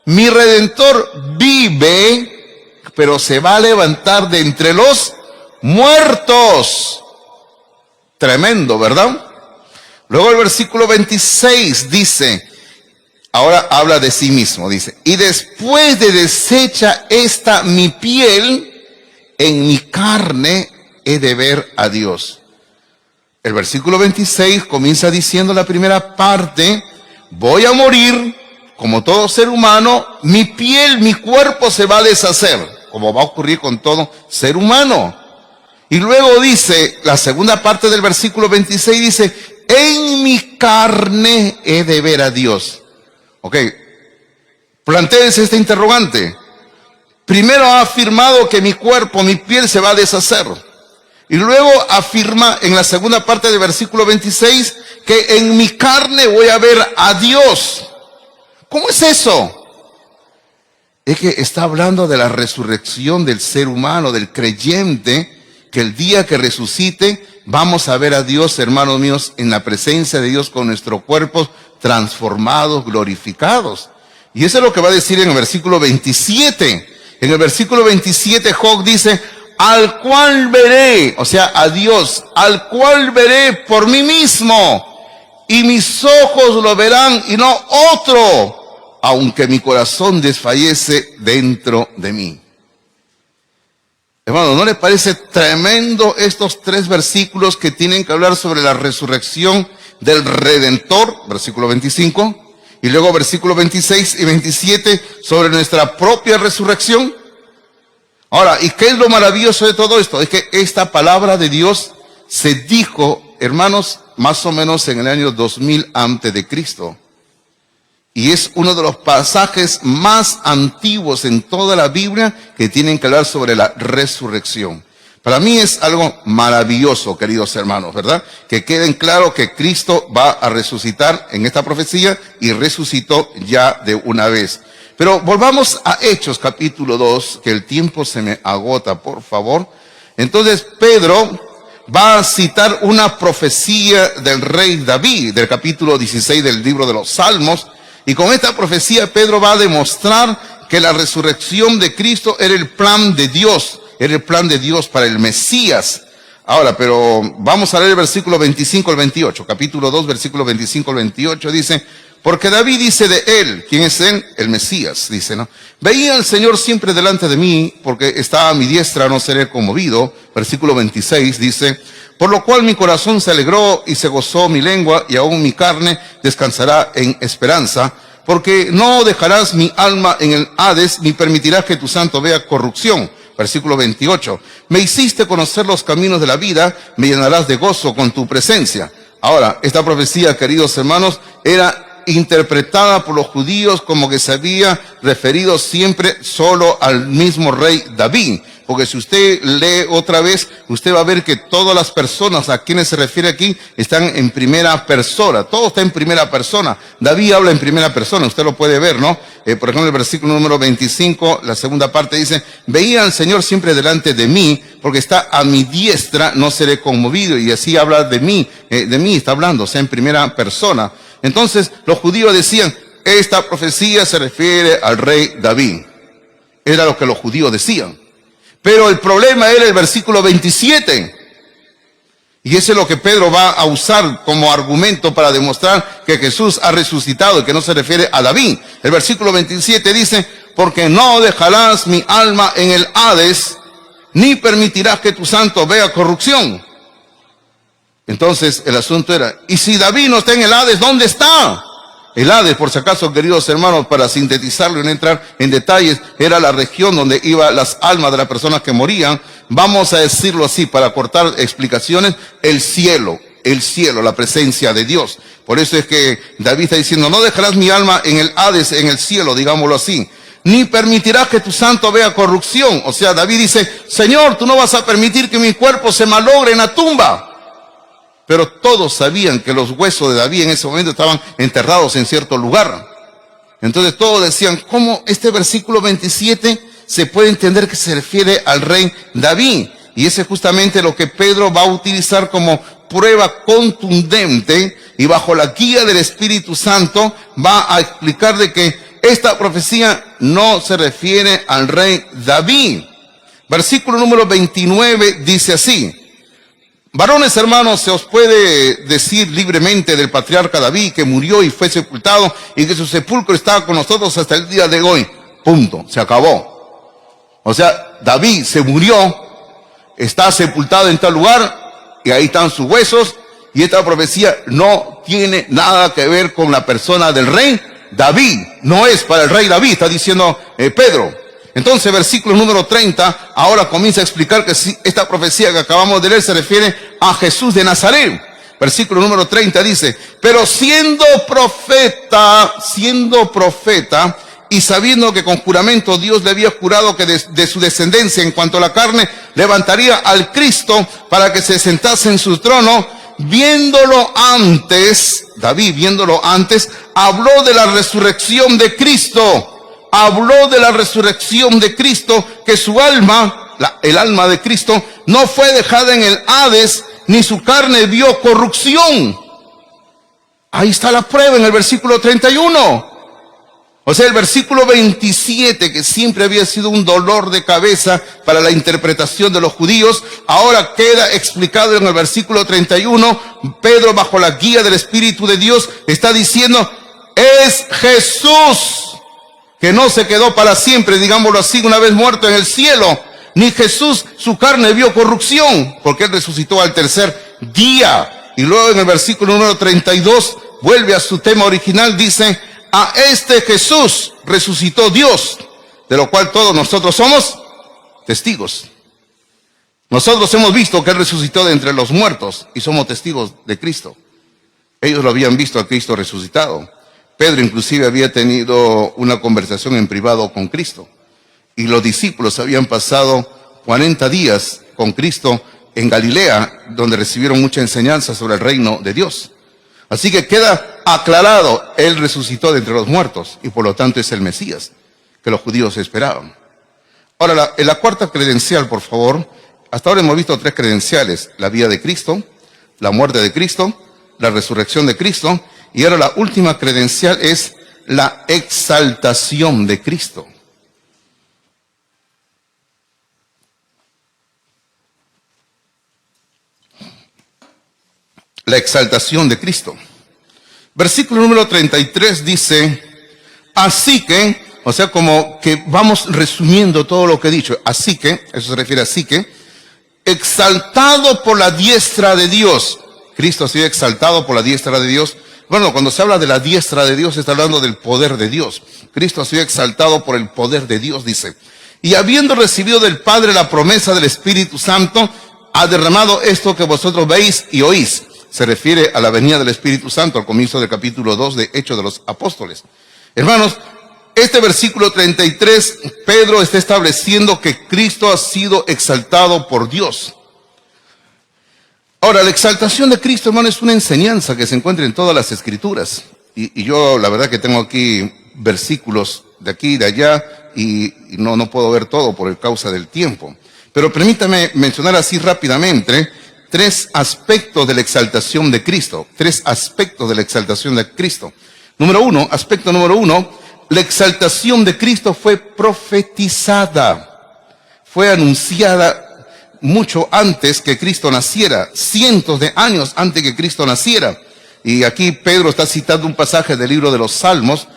[SPEAKER 1] Mi Redentor vive, pero se va a levantar de entre los muertos. Tremendo, ¿verdad? Luego el versículo 26 dice, ahora habla de sí mismo, dice, y después de deshecha esta mi piel, en mi carne he de ver a Dios. El versículo 26 comienza diciendo la primera parte, voy a morir, como todo ser humano, mi piel, mi cuerpo se va a deshacer, como va a ocurrir con todo ser humano. Y luego dice, la segunda parte del versículo 26 dice, en mi carne he de ver a Dios. Ok, plantéense este interrogante. Primero ha afirmado que mi cuerpo, mi piel se va a deshacer. Y luego afirma en la segunda parte del versículo 26 que en mi carne voy a ver a Dios. ¿Cómo es eso? Es que está hablando de la resurrección del ser humano, del creyente, que el día que resucite vamos a ver a Dios, hermanos míos, en la presencia de Dios con nuestros cuerpos transformados, glorificados. Y eso es lo que va a decir en el versículo 27. En el versículo 27 Job dice, al cual veré, o sea, a Dios, al cual veré por mí mismo, y mis ojos lo verán y no otro, aunque mi corazón desfallece dentro de mí. Hermano, ¿no le parece tremendo estos 3 versículos que tienen que hablar sobre la resurrección del Redentor, versículo 25, y luego versículo 26 y 27 sobre nuestra propia resurrección? Ahora, ¿y qué es lo maravilloso de todo esto? Es que esta palabra de Dios se dijo, hermanos, más o menos en el año 2000 antes de Cristo. Y es uno de los pasajes más antiguos en toda la Biblia que tienen que hablar sobre la resurrección. Para mí es algo maravilloso, queridos hermanos, ¿verdad? Que queden claro que Cristo va a resucitar en esta profecía y resucitó ya de una vez. Pero volvamos a Hechos capítulo 2, que el tiempo se me agota, por favor. Entonces Pedro va a citar una profecía del rey David, del capítulo 16 del libro de los Salmos. Y con esta profecía Pedro va a demostrar que la resurrección de Cristo era el plan de Dios. Era el plan de Dios para el Mesías. Ahora, pero vamos a leer el versículo 25 al 28. Capítulo 2, versículo 25 al 28 dice, porque David dice de él, ¿quién es él? El Mesías, dice, ¿no? Veía al Señor siempre delante de mí, porque estaba a mi diestra, no seré conmovido. Versículo 26 dice, por lo cual mi corazón se alegró y se gozó mi lengua, y aún mi carne descansará en esperanza, porque no dejarás mi alma en el Hades, ni permitirás que tu santo vea corrupción. Versículo 28, me hiciste conocer los caminos de la vida, me llenarás de gozo con tu presencia. Ahora, esta profecía, queridos hermanos, era interpretada por los judíos como que se había referido siempre solo al mismo rey David. Porque si usted lee otra vez, usted va a ver que todas las personas a quienes se refiere aquí están en primera persona. Todo está en primera persona. David habla en primera persona, usted lo puede ver, ¿no? Por ejemplo, el versículo número 25, la segunda parte dice, veía al Señor siempre delante de mí, porque está a mi diestra, no seré conmovido. Y así habla de mí está hablando, o sea, en primera persona. Entonces, los judíos decían, esta profecía se refiere al rey David. Era lo que los judíos decían. Pero el problema era el versículo 27. Y ese es lo que Pedro va a usar como argumento para demostrar que Jesús ha resucitado y que no se refiere a David. El versículo 27 dice, porque no dejarás mi alma en el Hades, ni permitirás que tu santo vea corrupción. Entonces el asunto era, ¿y si David no está en el Hades, dónde está? El Hades, por si acaso, queridos hermanos, para sintetizarlo y no entrar en detalles, era la región donde iban las almas de las personas que morían. Vamos a decirlo así, para cortar explicaciones, el cielo, la presencia de Dios. Por eso es que David está diciendo, no dejarás mi alma en el Hades, en el cielo, digámoslo así, ni permitirás que tu santo vea corrupción. O sea, David dice, Señor, tú no vas a permitir que mi cuerpo se malogre en la tumba. Pero todos sabían que los huesos de David en ese momento estaban enterrados en cierto lugar. Entonces todos decían, ¿cómo este versículo 27 se puede entender que se refiere al rey David? Y ese es justamente lo que Pedro va a utilizar como prueba contundente, y bajo la guía del Espíritu Santo va a explicar de que esta profecía no se refiere al rey David. Versículo número 29 dice así, varones hermanos, se os puede decir libremente del patriarca David que murió y fue sepultado y que su sepulcro está con nosotros hasta el día de hoy. Punto, se acabó. O sea, David se murió, está sepultado en tal lugar y ahí están sus huesos, y esta profecía no tiene nada que ver con la persona del rey David. No es para el rey David, está diciendo Pedro. Entonces, versículo número 30, ahora comienza a explicar que esta profecía que acabamos de leer se refiere a Jesús de Nazaret. Versículo número 30 dice, pero siendo profeta, y sabiendo que con juramento Dios le había jurado que de su descendencia en cuanto a la carne levantaría al Cristo para que se sentase en su trono, viéndolo antes, David viéndolo antes, habló de la resurrección de Cristo. Habló de la resurrección de Cristo, que su alma, el alma de Cristo, no fue dejada en el Hades, ni su carne vio corrupción. Ahí está la prueba en el versículo 31. O sea, el versículo 27, que siempre había sido un dolor de cabeza para la interpretación de los judíos, ahora queda explicado en el versículo 31. Pedro, bajo la guía del Espíritu de Dios, está diciendo, es Jesús, que no se quedó para siempre, digámoslo así, una vez muerto en el cielo. Ni Jesús, su carne vio corrupción, porque Él resucitó al tercer día. Y luego en el versículo número 32, vuelve a su tema original, dice, a este Jesús resucitó Dios, de lo cual todos nosotros somos testigos. Nosotros hemos visto que Él resucitó de entre los muertos y somos testigos de Cristo. Ellos lo habían visto a Cristo resucitado. Pedro inclusive había tenido una conversación en privado con Cristo. Y los discípulos habían pasado 40 días con Cristo en Galilea, donde recibieron mucha enseñanza sobre el reino de Dios. Así que queda aclarado, Él resucitó de entre los muertos y por lo tanto es el Mesías que los judíos esperaban. Ahora, en la cuarta credencial, por favor, hasta ahora hemos visto 3 credenciales: la vida de Cristo, la muerte de Cristo, la resurrección de Cristo, y ahora la última credencial es la exaltación de Cristo. La exaltación de Cristo. Versículo número 33 dice, así que, o sea, como que vamos resumiendo todo lo que he dicho, así que, eso se refiere a así que, exaltado por la diestra de Dios. Cristo ha sido exaltado por la diestra de Dios. Bueno, cuando se habla de la diestra de Dios, se está hablando del poder de Dios. Cristo ha sido exaltado por el poder de Dios, dice. Y habiendo recibido del Padre la promesa del Espíritu Santo, ha derramado esto que vosotros veis y oís. Se refiere a la venida del Espíritu Santo, al comienzo del capítulo 2 de Hechos de los Apóstoles. Hermanos, este versículo 33, Pedro está estableciendo que Cristo ha sido exaltado por Dios. Ahora, la exaltación de Cristo, hermano, es una enseñanza que se encuentra en todas las Escrituras. Y yo, la verdad que tengo aquí versículos de aquí y de allá, y no puedo ver todo por causa del tiempo. Pero permítame mencionar así rápidamente 3 aspectos de la exaltación de Cristo. 3 aspectos de la exaltación de Cristo. Aspecto número 1, la exaltación de Cristo fue profetizada. Fue anunciada mucho antes que Cristo naciera, cientos de años antes que Cristo naciera. Y aquí Pedro está citando un pasaje del libro de los Salmos,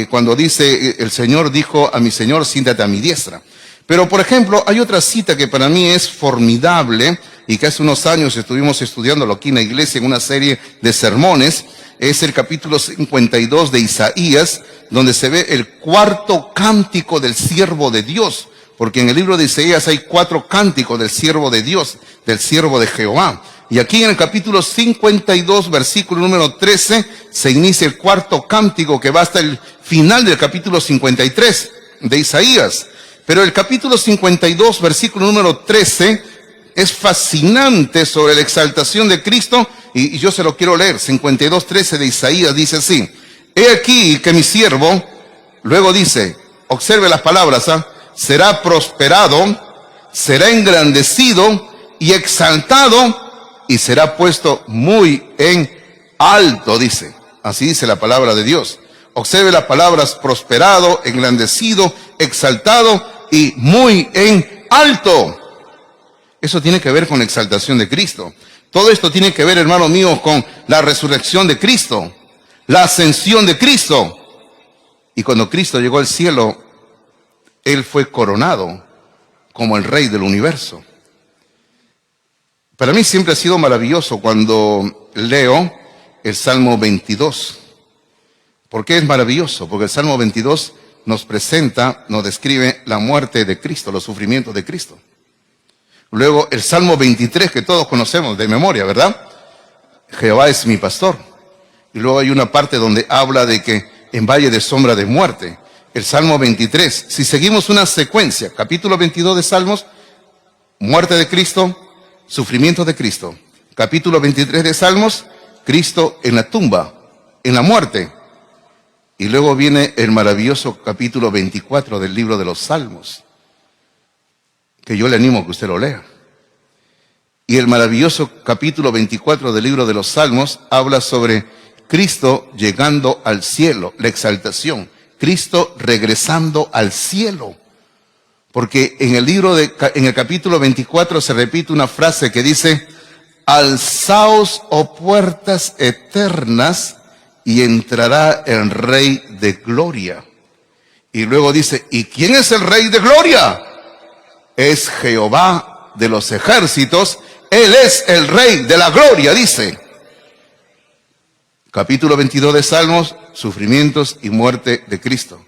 [SPEAKER 1] cuando dice, el Señor dijo a mi Señor, siéntate a mi diestra. Pero, por ejemplo, hay otra cita que para mí es formidable y que hace unos años estuvimos estudiándolo aquí en la iglesia en una serie de sermones. Es el capítulo 52 de Isaías, donde se ve el 4.º cántico del siervo de Dios. Porque en el libro de Isaías hay 4 cánticos del siervo de Dios, del siervo de Jehová. Y aquí en el capítulo 52, versículo número 13, se inicia el 4.º cántico que va hasta el final del capítulo 53 de Isaías. Pero el capítulo 52, versículo número 13, es fascinante sobre la exaltación de Cristo, y yo se lo quiero leer. 52:13 de Isaías dice así: he aquí que mi siervo, luego dice, observe las palabras, será prosperado, será engrandecido y exaltado, y será puesto muy en alto, dice. Así dice la palabra de Dios. Observe las palabras: prosperado, engrandecido, exaltado y muy en alto. Eso tiene que ver con la exaltación de Cristo. Todo esto tiene que ver, hermanos míos, con la resurrección de Cristo, la ascensión de Cristo. Y cuando Cristo llegó al cielo, Él fue coronado como el Rey del universo. Para mí siempre ha sido maravilloso cuando leo el Salmo 22. ¿Por qué es maravilloso? Porque el Salmo 22 nos presenta, nos describe la muerte de Cristo, los sufrimientos de Cristo. Luego el Salmo 23, que todos conocemos de memoria, ¿verdad? Jehová es mi pastor. Y luego hay una parte donde habla de que en valle de sombra de muerte. El Salmo 23, si seguimos una secuencia, capítulo 22 de Salmos, muerte de Cristo, sufrimiento de Cristo. capítulo 23 de Salmos, Cristo en la tumba, en la muerte. Y luego viene el maravilloso capítulo 24 del libro de los Salmos, que yo le animo a que usted lo lea. Y el maravilloso capítulo 24 del libro de los Salmos habla sobre Cristo llegando al cielo, la exaltación, Cristo regresando al cielo. Porque en el capítulo 24 se repite una frase que dice: alzaos, oh puertas eternas, y entrará el Rey de Gloria. Y luego dice: ¿y quién es el Rey de Gloria? Es Jehová de los ejércitos, Él es el Rey de la Gloria, dice. Capítulo 22 de Salmos, sufrimientos y muerte de Cristo.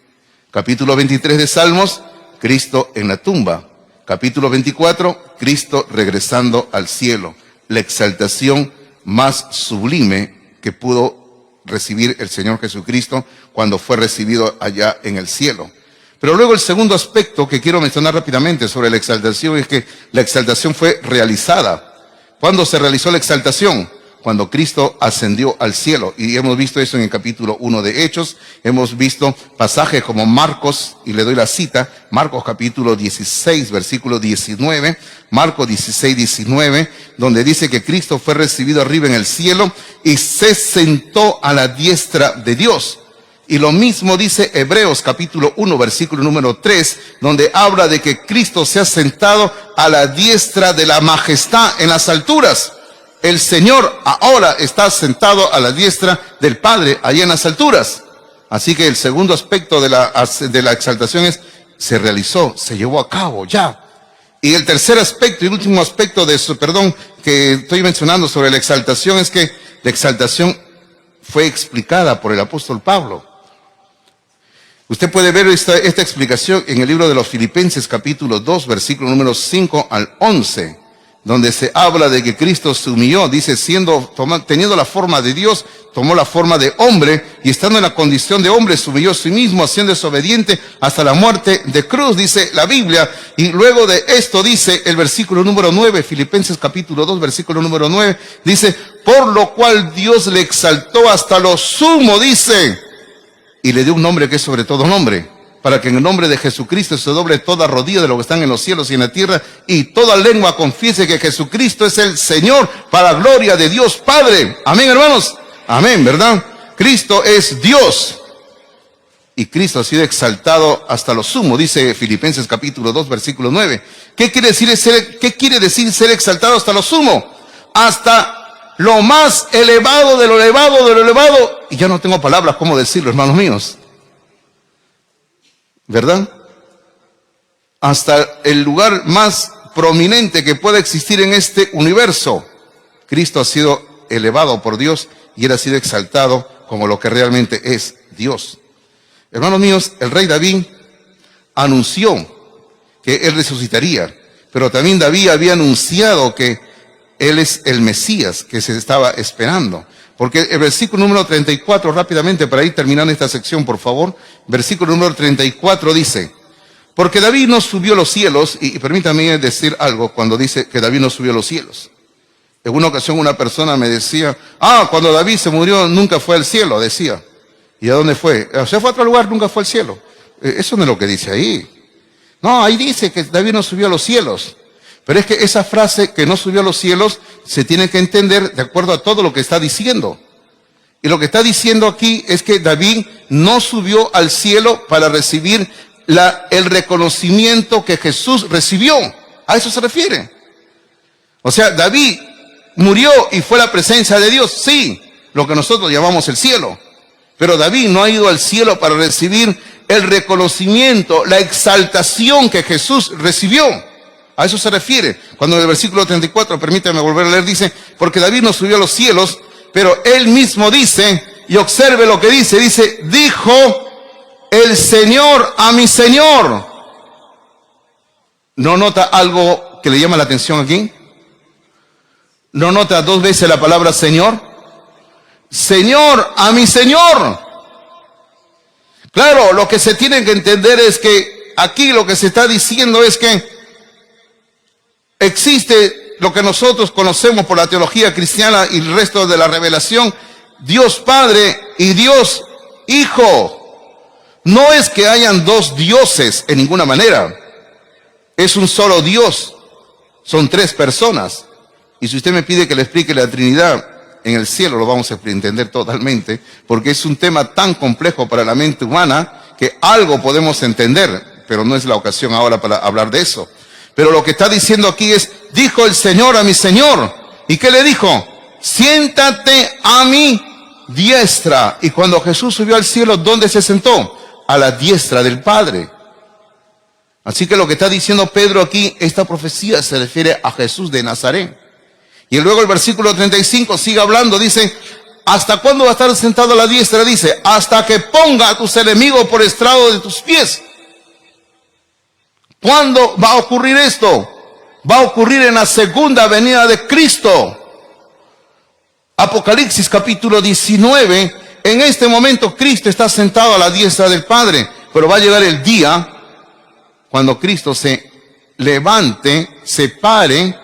[SPEAKER 1] Capítulo 23 de Salmos, Cristo en la tumba. Capítulo 24, Cristo regresando al cielo. La exaltación más sublime que pudo recibir el Señor Jesucristo cuando fue recibido allá en el cielo. Pero luego el segundo aspecto que quiero mencionar rápidamente sobre la exaltación es que la exaltación fue realizada. ¿Cuándo se realizó la exaltación? Cuando Cristo ascendió al cielo. Y hemos visto eso en el capítulo 1 de Hechos. Hemos visto pasajes como Marcos, y le doy la cita, Marcos capítulo 16, versículo 19, Marcos 16, 19, donde dice que Cristo fue recibido arriba en el cielo y se sentó a la diestra de Dios. Y lo mismo dice Hebreos capítulo 1, versículo número 3, donde habla de que Cristo se ha sentado a la diestra de la majestad en las alturas. El Señor ahora está sentado a la diestra del Padre, allá en las alturas. Así que el segundo aspecto de la exaltación es, se realizó, se llevó a cabo, ya. Y el tercer aspecto y último aspecto de eso, que estoy mencionando sobre la exaltación es que la exaltación fue explicada por el apóstol Pablo. Usted puede ver esta explicación en el libro de los Filipenses capítulo 2, versículo número 5 al 11. Donde se habla de que Cristo se humilló, dice, teniendo la forma de Dios, tomó la forma de hombre, y estando en la condición de hombre, se humilló a sí mismo, haciéndose obediente hasta la muerte de cruz, dice la Biblia. Y luego de esto dice el versículo número 9, Filipenses capítulo 2, versículo número 9, dice, por lo cual Dios le exaltó hasta lo sumo, dice, y le dio un nombre que es sobre todo nombre, para que en el nombre de Jesucristo se doble toda rodilla de los que están en los cielos y en la tierra, y toda lengua confiese que Jesucristo es el Señor, para gloria de Dios Padre. Amén, hermanos. Amén, ¿verdad? Cristo es Dios. Y Cristo ha sido exaltado hasta lo sumo, dice Filipenses capítulo 2, versículo 9. ¿Qué quiere decir ser exaltado hasta lo sumo? Hasta lo más elevado de lo elevado de lo elevado. Y ya no tengo palabras cómo decirlo, hermanos míos. ¿Verdad? Hasta el lugar más prominente que pueda existir en este universo. Cristo ha sido elevado por Dios y Él ha sido exaltado como lo que realmente es Dios. Hermanos míos, el rey David anunció que Él resucitaría, pero también David había anunciado que Él es el Mesías que se estaba esperando. Porque el versículo número 34, rápidamente para ir terminando esta sección, por favor. Versículo número 34 dice, porque David no subió a los cielos, y permítame decir algo cuando dice que David no subió a los cielos. En una ocasión una persona me decía, cuando David se murió nunca fue al cielo, decía. ¿Y a dónde fue? Se fue a otro lugar, nunca fue al cielo. Eso no es lo que dice ahí. No, ahí dice que David no subió a los cielos. Pero es que esa frase que no subió a los cielos se tiene que entender de acuerdo a todo lo que está diciendo. Y lo que está diciendo aquí es que David no subió al cielo para recibir el reconocimiento que Jesús recibió. A eso se refiere. O sea, David murió y fue a la presencia de Dios. Sí, lo que nosotros llamamos el cielo. Pero David no ha ido al cielo para recibir el reconocimiento, la exaltación que Jesús recibió. A eso se refiere. Cuando en el versículo 34, permítame volver a leer, dice, porque David no subió a los cielos, pero él mismo dice, y observe lo que dice, dijo el Señor a mi Señor. ¿No nota algo que le llama la atención aquí? ¿No nota dos veces la palabra Señor? Señor a mi Señor. Claro, lo que se tiene que entender es que aquí lo que se está diciendo es que existe lo que nosotros conocemos por la teología cristiana y el resto de la revelación, Dios Padre y Dios Hijo. No es que hayan dos dioses en ninguna manera. Es un solo Dios. Son tres personas. Y si usted me pide que le explique la Trinidad en el cielo, lo vamos a entender totalmente, porque es un tema tan complejo para la mente humana que algo podemos entender, pero no es la ocasión ahora para hablar de eso. Pero lo que está diciendo aquí es, dijo el Señor a mi Señor. ¿Y qué le dijo? Siéntate a mi diestra. Y cuando Jesús subió al cielo, ¿dónde se sentó? A la diestra del Padre. Así que lo que está diciendo Pedro aquí, esta profecía se refiere a Jesús de Nazaret. Y luego el versículo 35 sigue hablando, dice, ¿hasta cuándo va a estar sentado a la diestra? Dice, hasta que ponga a tus enemigos por estrado de tus pies. ¿Cuándo va a ocurrir esto? Va a ocurrir en la segunda venida de Cristo. Apocalipsis capítulo 19. En este momento Cristo está sentado a la diestra del Padre. Pero va a llegar el día cuando Cristo se levante, se pare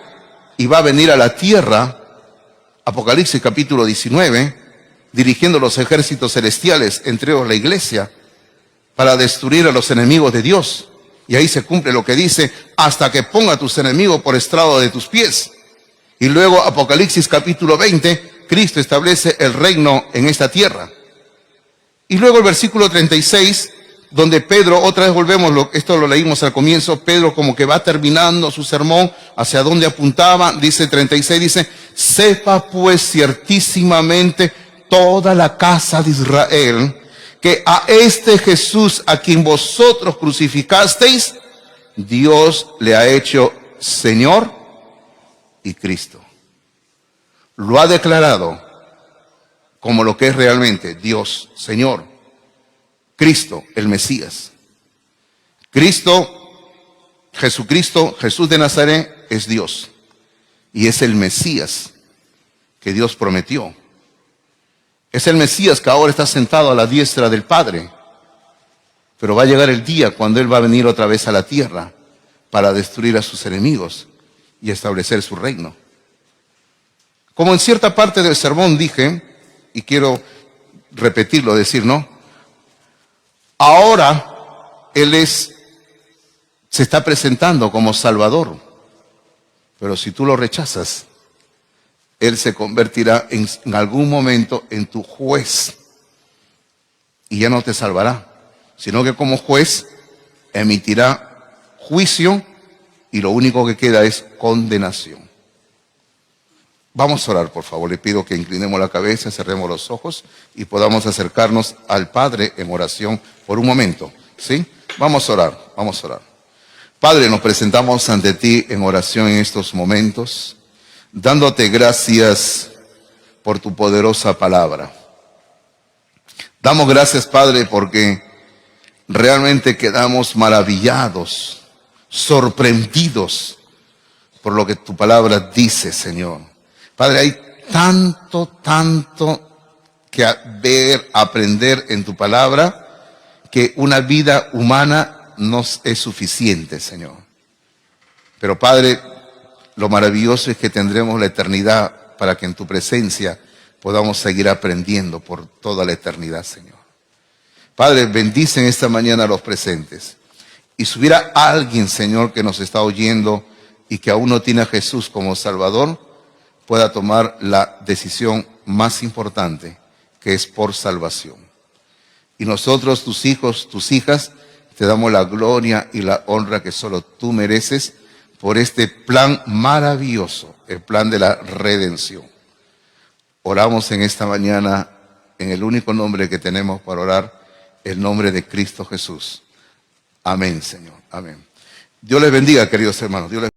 [SPEAKER 1] y va a venir a la tierra. Apocalipsis capítulo 19. Dirigiendo los ejércitos celestiales, entre ellos la iglesia, para destruir a los enemigos de Dios. Y ahí se cumple lo que dice, hasta que ponga a tus enemigos por estrado de tus pies. Y luego Apocalipsis capítulo 20, Cristo establece el reino en esta tierra. Y luego el versículo 36, donde Pedro, otra vez volvemos, esto lo leímos al comienzo, Pedro como que va terminando su sermón, hacia dónde apuntaba, dice 36, dice, sepa pues ciertísimamente toda la casa de Israel, que a este Jesús a quien vosotros crucificasteis, Dios le ha hecho Señor y Cristo. Lo ha declarado como lo que es realmente Dios, Señor, Cristo, el Mesías. Cristo, Jesucristo, Jesús de Nazaret es Dios y es el Mesías que Dios prometió. Es el Mesías que ahora está sentado a la diestra del Padre. Pero va a llegar el día cuando Él va a venir otra vez a la tierra para destruir a sus enemigos y establecer su reino. Como en cierta parte del sermón dije, y quiero repetirlo, decir, ¿no? Ahora Él se está presentando como Salvador. Pero si tú lo rechazas, Él se convertirá en algún momento en tu juez. Y ya no te salvará, sino que como juez emitirá juicio y lo único que queda es condenación. Vamos a orar, por favor. Le pido que inclinemos la cabeza, cerremos los ojos y podamos acercarnos al Padre en oración por un momento. ¿Sí? Vamos a orar, vamos a orar. Padre, nos presentamos ante ti en oración en estos momentos, dándote gracias por tu poderosa palabra. Damos gracias, Padre, porque realmente quedamos maravillados, sorprendidos por lo que tu palabra dice, Señor. Padre, hay tanto que ver, aprender en tu palabra, que una vida humana no es suficiente, Señor. Pero, Padre, lo maravilloso es que tendremos la eternidad para que en tu presencia podamos seguir aprendiendo por toda la eternidad, Señor. Padre, bendice en esta mañana a los presentes. Y si hubiera alguien, Señor, que nos está oyendo y que aún no tiene a Jesús como Salvador, pueda tomar la decisión más importante, que es por salvación. Y nosotros, tus hijos, tus hijas, te damos la gloria y la honra que solo tú mereces por este plan maravilloso, el plan de la redención. Oramos en esta mañana en el único nombre que tenemos para orar, el nombre de Cristo Jesús. Amén, Señor. Amén. Dios les bendiga, queridos hermanos. Dios les